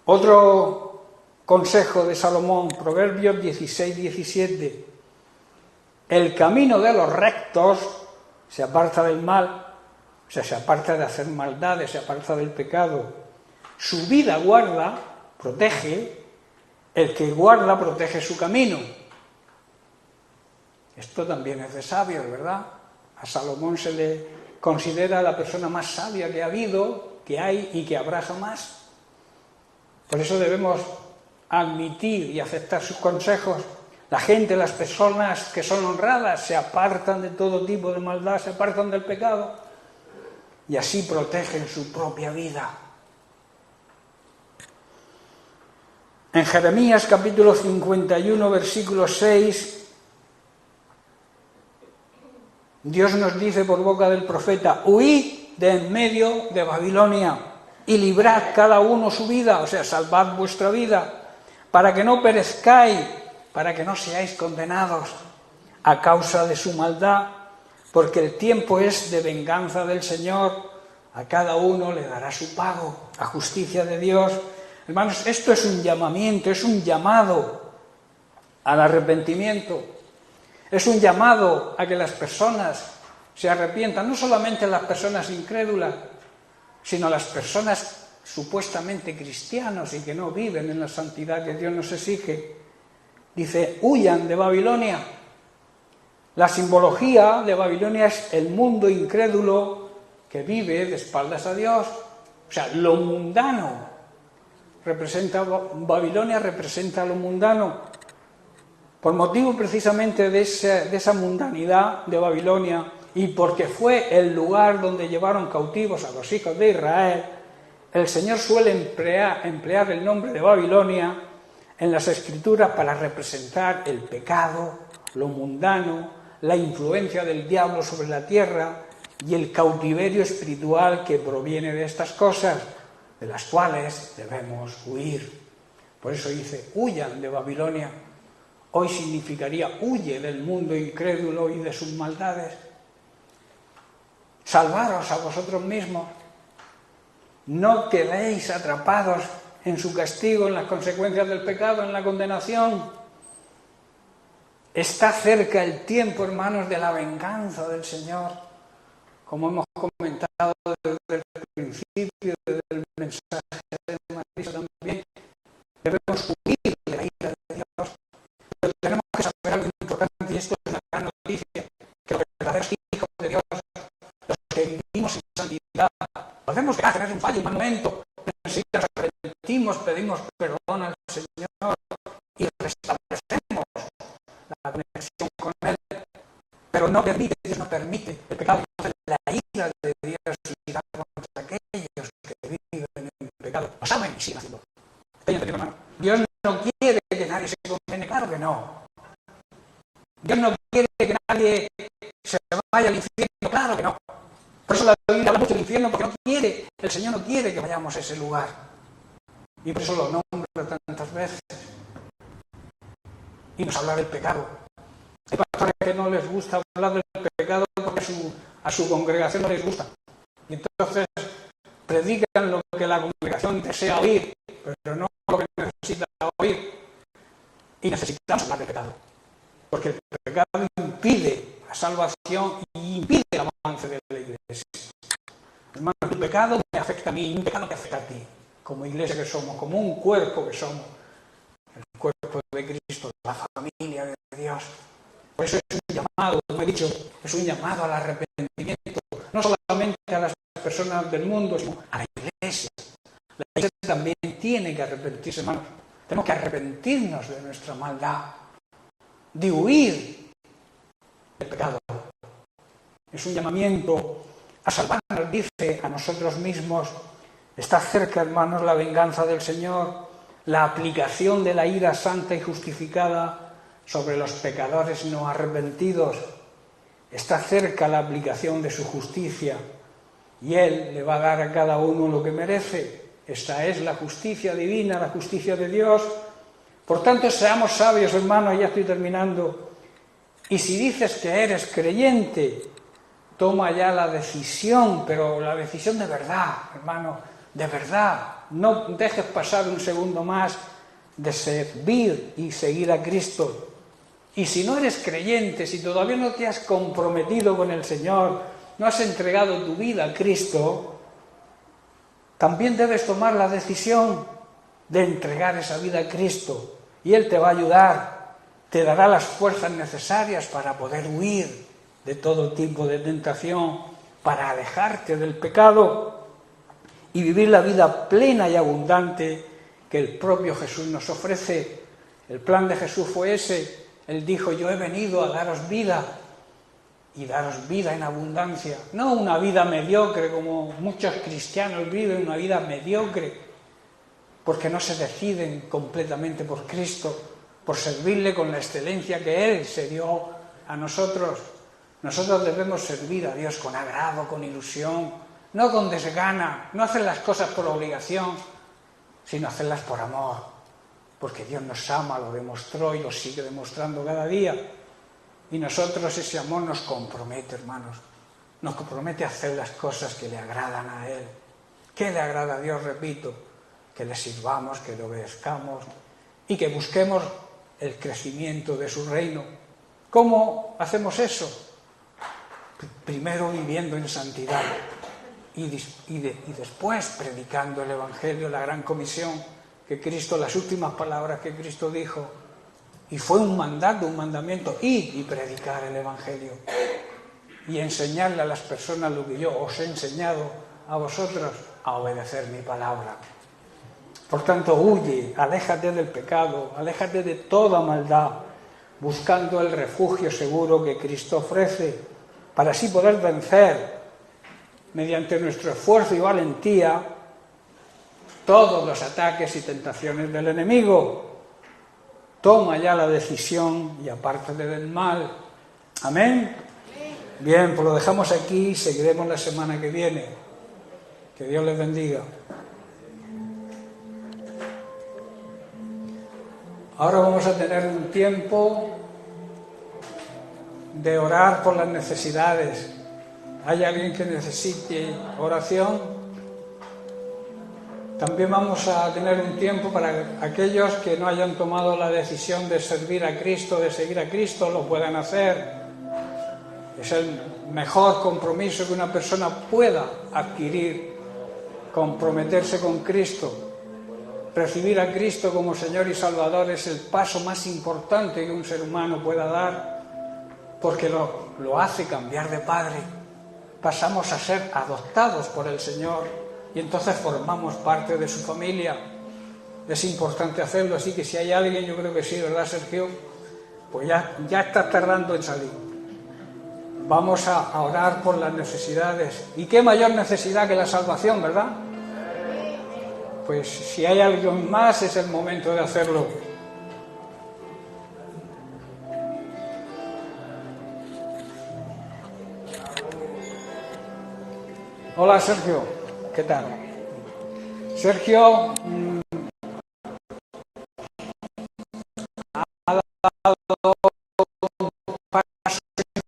Otro consejo de Salomón, Proverbios 16, 17. El camino de los rectos se aparta del mal, o sea, se aparta de hacer maldades, se aparta del pecado. Su vida guarda, protege, el que guarda protege su camino. Esto también es de sabios, ¿verdad? A Salomón se le considera la persona más sabia que ha habido, que hay y que habrá jamás. Por eso debemos admitir y aceptar sus consejos. La gente, las personas que son honradas, se apartan de todo tipo de maldad, se apartan del pecado y así protegen su propia vida. En Jeremías capítulo 51, versículo 6, Dios nos dice por boca del profeta: huid de en medio de Babilonia y librad cada uno su vida, o sea, salvad vuestra vida, para que no perezcáis, para que no seáis condenados a causa de su maldad, porque el tiempo es de venganza del Señor, a cada uno le dará su pago, a justicia de Dios. Hermanos, esto es un llamamiento, es un llamado al arrepentimiento. Es un llamado a que las personas se arrepientan, no solamente las personas incrédulas, sino las personas supuestamente cristianos y que no viven en la santidad que Dios nos exige. Dice: huyan de Babilonia. La simbología de Babilonia es el mundo incrédulo que vive de espaldas a Dios. O sea, lo mundano Babilonia representa lo mundano. Por motivo precisamente de esa mundanidad de Babilonia y porque fue el lugar donde llevaron cautivos a los hijos de Israel, el Señor suele emplear el nombre de Babilonia en las Escrituras para representar el pecado, lo mundano, la influencia del diablo sobre la tierra y el cautiverio espiritual que proviene de estas cosas, de las cuales debemos huir. Por eso dice, huyan de Babilonia. Hoy significaría, huye del mundo incrédulo y de sus maldades. Salvaros a vosotros mismos. No quedéis atrapados en su castigo, en las consecuencias del pecado, en la condenación. Está cerca el tiempo, hermanos, de la venganza del Señor. Como hemos comentado desde el principio, desde el mensaje de Marisa también, debemos huir de la ira de Dios. Pero tenemos que saber algo importante, y esto es una gran noticia, que los verdaderos hijos de Dios, los que vivimos en santidad, podemos tener un fallo en un momento, si nos arrepentimos, pedimos perdón al Señor y restablecemos la conexión con Él, pero no permite, Dios no permite el pecado, la ira de Dios irá contra aquellos que viven en pecado. Lo saben y siguen haciendo. Dios no quiere que nadie se condene, claro que no. Dios no quiere que nadie se vaya al infierno, claro que no. Por eso la Biblia habla mucho del infierno, porque no quiere, el Señor no quiere que vayamos a ese lugar. Y por eso lo nombra tantas veces. Y nos habla del pecado. Hay pastores que no les gusta hablar del pecado porque a su congregación no les gusta. Y entonces predican lo que la congregación desea oír, pero no lo que necesita oír. Y necesitamos hablar del pecado. Porque el pecado impide la salvación y impide el avance de la iglesia. Hermano, tu pecado me afecta a mí, un pecado me afecta a ti. Como iglesia que somos, como un cuerpo que somos. El cuerpo de Cristo, la familia de Dios. Por eso es un llamado, como he dicho, es un llamado al arrepentimiento. No solamente a las personas del mundo, sino a la iglesia. La iglesia también tiene que arrepentirse, hermanos. Tenemos que arrepentirnos de nuestra maldad, de huir del pecado. Es un llamamiento a salvarnos, dice, a nosotros mismos. Está cerca, hermanos, la venganza del Señor, la aplicación de la ira santa y justificada sobre los pecadores no arrepentidos. Está cerca la aplicación de su justicia y Él le va a dar a cada uno lo que merece. Esta es la justicia divina, la justicia de Dios. Por tanto, seamos sabios, hermanos, ya estoy terminando. Y si dices que eres creyente, toma ya la decisión, pero la decisión de verdad, hermano, de verdad. No dejes pasar un segundo más de servir y seguir a Cristo. Y si no eres creyente, si todavía no te has comprometido con el Señor, no has entregado tu vida a Cristo, también debes tomar la decisión de entregar esa vida a Cristo. Y Él te va a ayudar, te dará las fuerzas necesarias para poder huir de todo tipo de tentación, para alejarte del pecado y vivir la vida plena y abundante que el propio Jesús nos ofrece. El plan de Jesús fue ese. Él dijo, yo he venido a daros vida y daros vida en abundancia. No una vida mediocre como muchos cristianos viven, una vida mediocre, porque no se deciden completamente por Cristo, por servirle con la excelencia que Él se dio a nosotros. Nosotros debemos servir a Dios con agrado, con ilusión, no con desgana, no hacer las cosas por obligación, sino hacerlas por amor, porque Dios nos ama, lo demostró y lo sigue demostrando cada día. Y nosotros ese amor nos compromete, hermanos, nos compromete a hacer las cosas que le agradan a Él. ¿Qué le agrada a Dios? Repito, que le sirvamos, que le obedezcamos y que busquemos el crecimiento de su reino. ¿Cómo hacemos eso? Primero viviendo en santidad y después predicando el Evangelio, la gran comisión que Cristo, las últimas palabras que Cristo dijo, y fue un mandato, un mandamiento, ir y predicar el Evangelio. y enseñarle a las personas lo que yo os he enseñado a vosotros, a obedecer mi palabra. Por tanto, huye, aléjate del pecado, aléjate de toda maldad, buscando el refugio seguro que Cristo ofrece, para así poder vencer, mediante nuestro esfuerzo y valentía, todos los ataques y tentaciones del enemigo. Toma ya la decisión y apártate del mal. Amén. Bien, pues lo dejamos aquí y seguiremos la semana que viene. Que Dios les bendiga. Ahora vamos a tener un tiempo de orar por las necesidades. ¿Hay alguien que necesite oración? También vamos a tener un tiempo para aquellos que no hayan tomado la decisión de servir a Cristo, de seguir a Cristo, lo puedan hacer. Es el mejor compromiso que una persona pueda adquirir, comprometerse con Cristo. Recibir a Cristo como Señor y Salvador es el paso más importante que un ser humano pueda dar, porque lo hace cambiar de padre. Pasamos a ser adoptados por el Señor y entonces formamos parte de su familia. Es importante hacerlo, así que si hay alguien, yo creo que sí, ¿verdad, Sergio? Pues ya está tardando en salir. Vamos a orar por las necesidades. ¿Y qué mayor necesidad que la salvación, verdad? Pues si hay algo más, es el momento de hacerlo. Hola, Sergio. ¿Qué tal? Sergio ha dado un paso importante.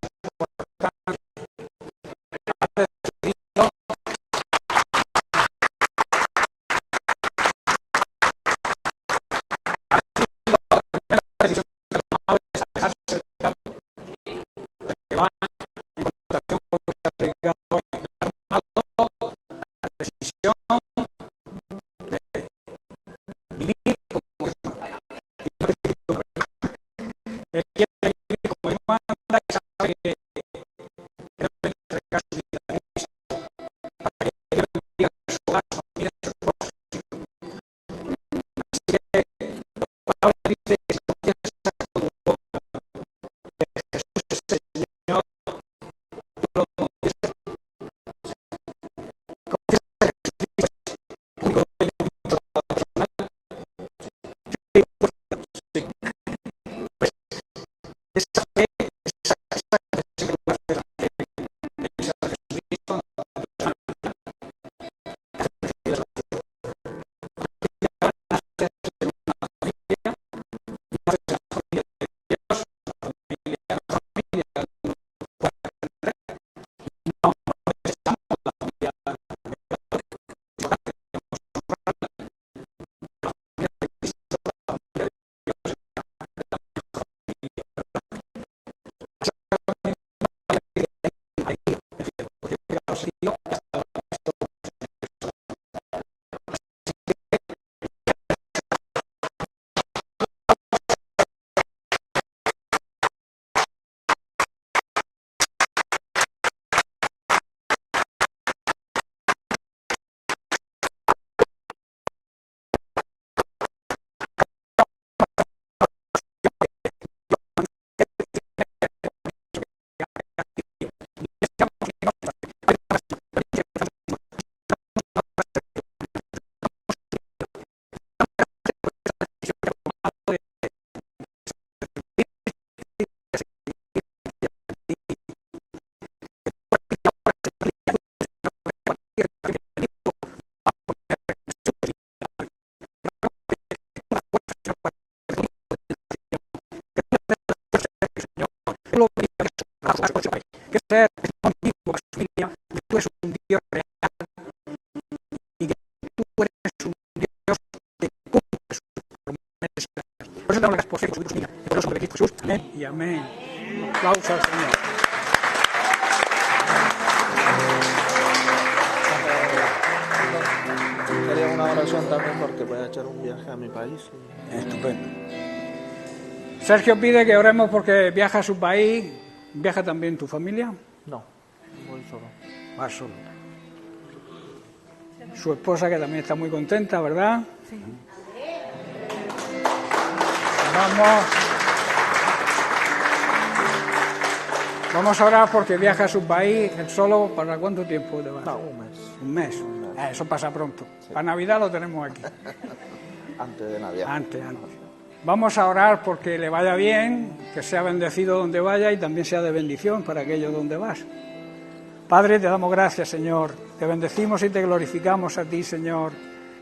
Que ser contigo, familia, que tú eres un Dios real y que tú eres un Dios que cumple sus promesas. Por eso damos las gracias por ser y por eso de Cristo Jesús. Amén y amén. Un aplauso al Señor. Quería una oración también porque voy a echar un viaje a mi país. Estupendo. Sergio pide que oremos porque viaja a su país. ¿Viaja también tu familia? No, voy solo. Va solo. Su esposa, que también está muy contenta, ¿verdad? Sí. Vamos a orar porque viaja a su país, él solo. ¿Para cuánto tiempo te vas? No, un mes. Un mes. Eso pasa pronto. Sí. Para Navidad lo tenemos aquí. Antes de Navidad. Antes. Vamos a orar porque le vaya bien, que sea bendecido donde vaya y también sea de bendición para aquellos donde vas. Padre, te damos gracias, Señor. Te bendecimos y te glorificamos a ti, Señor.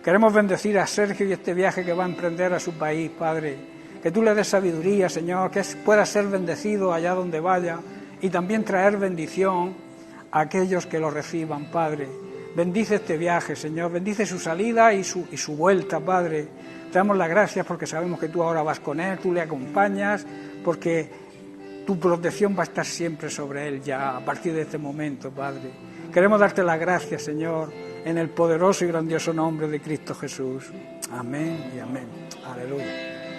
Queremos bendecir a Sergio y este viaje que va a emprender a su país, Padre. Que tú le des sabiduría, Señor, que pueda ser bendecido allá donde vaya y también traer bendición a aquellos que lo reciban, Padre. Bendice este viaje, Señor. Bendice su salida y su vuelta, Padre. Te damos las gracias porque sabemos que tú ahora vas con él, tú le acompañas, porque tu protección va a estar siempre sobre él ya a partir de este momento, Padre. Queremos darte las gracias, Señor, en el poderoso y grandioso nombre de Cristo Jesús. Amén y amén. Aleluya.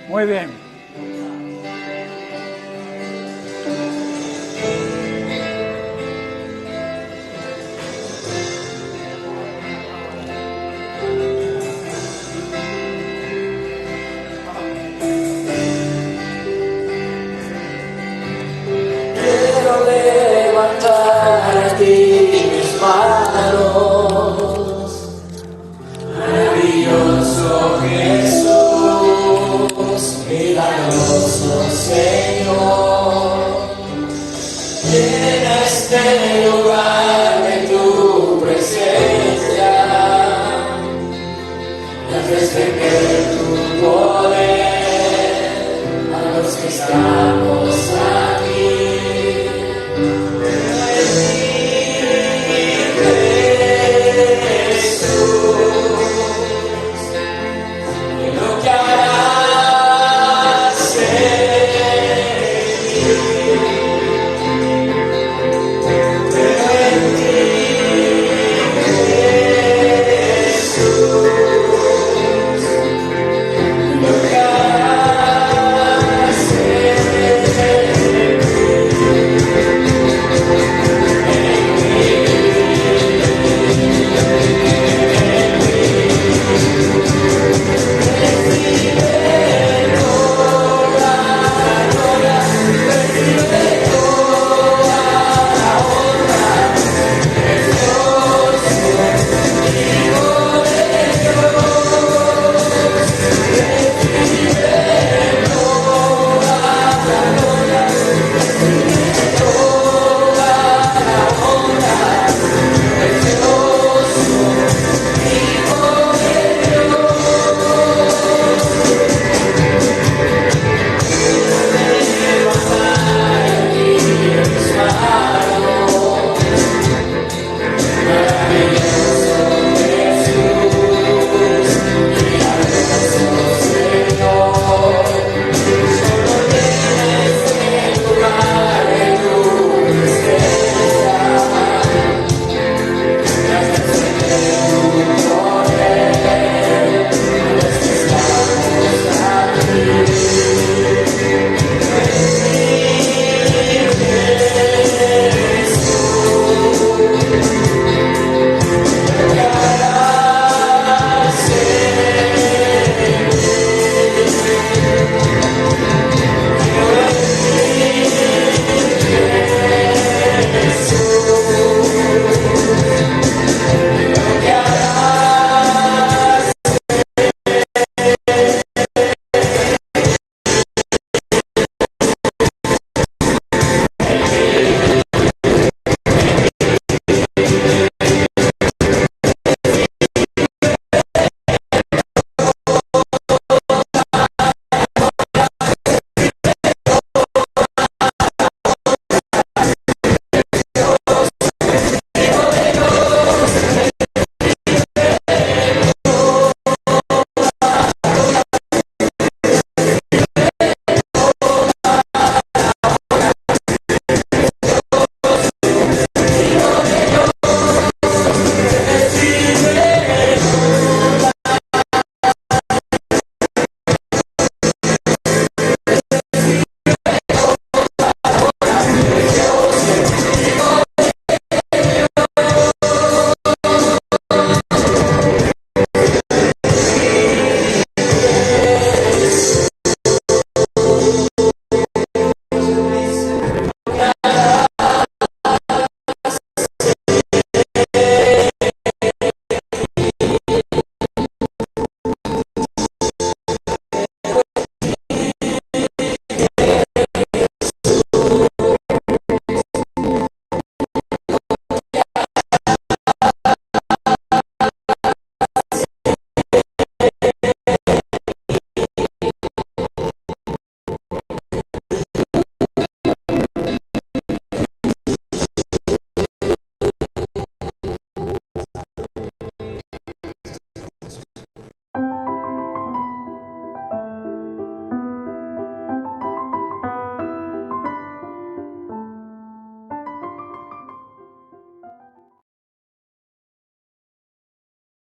Muy bien. Maravilloso Jesús, milagroso Señor, llena este lugar de tu presencia, y haces ver tu poder a los que estamos aquí.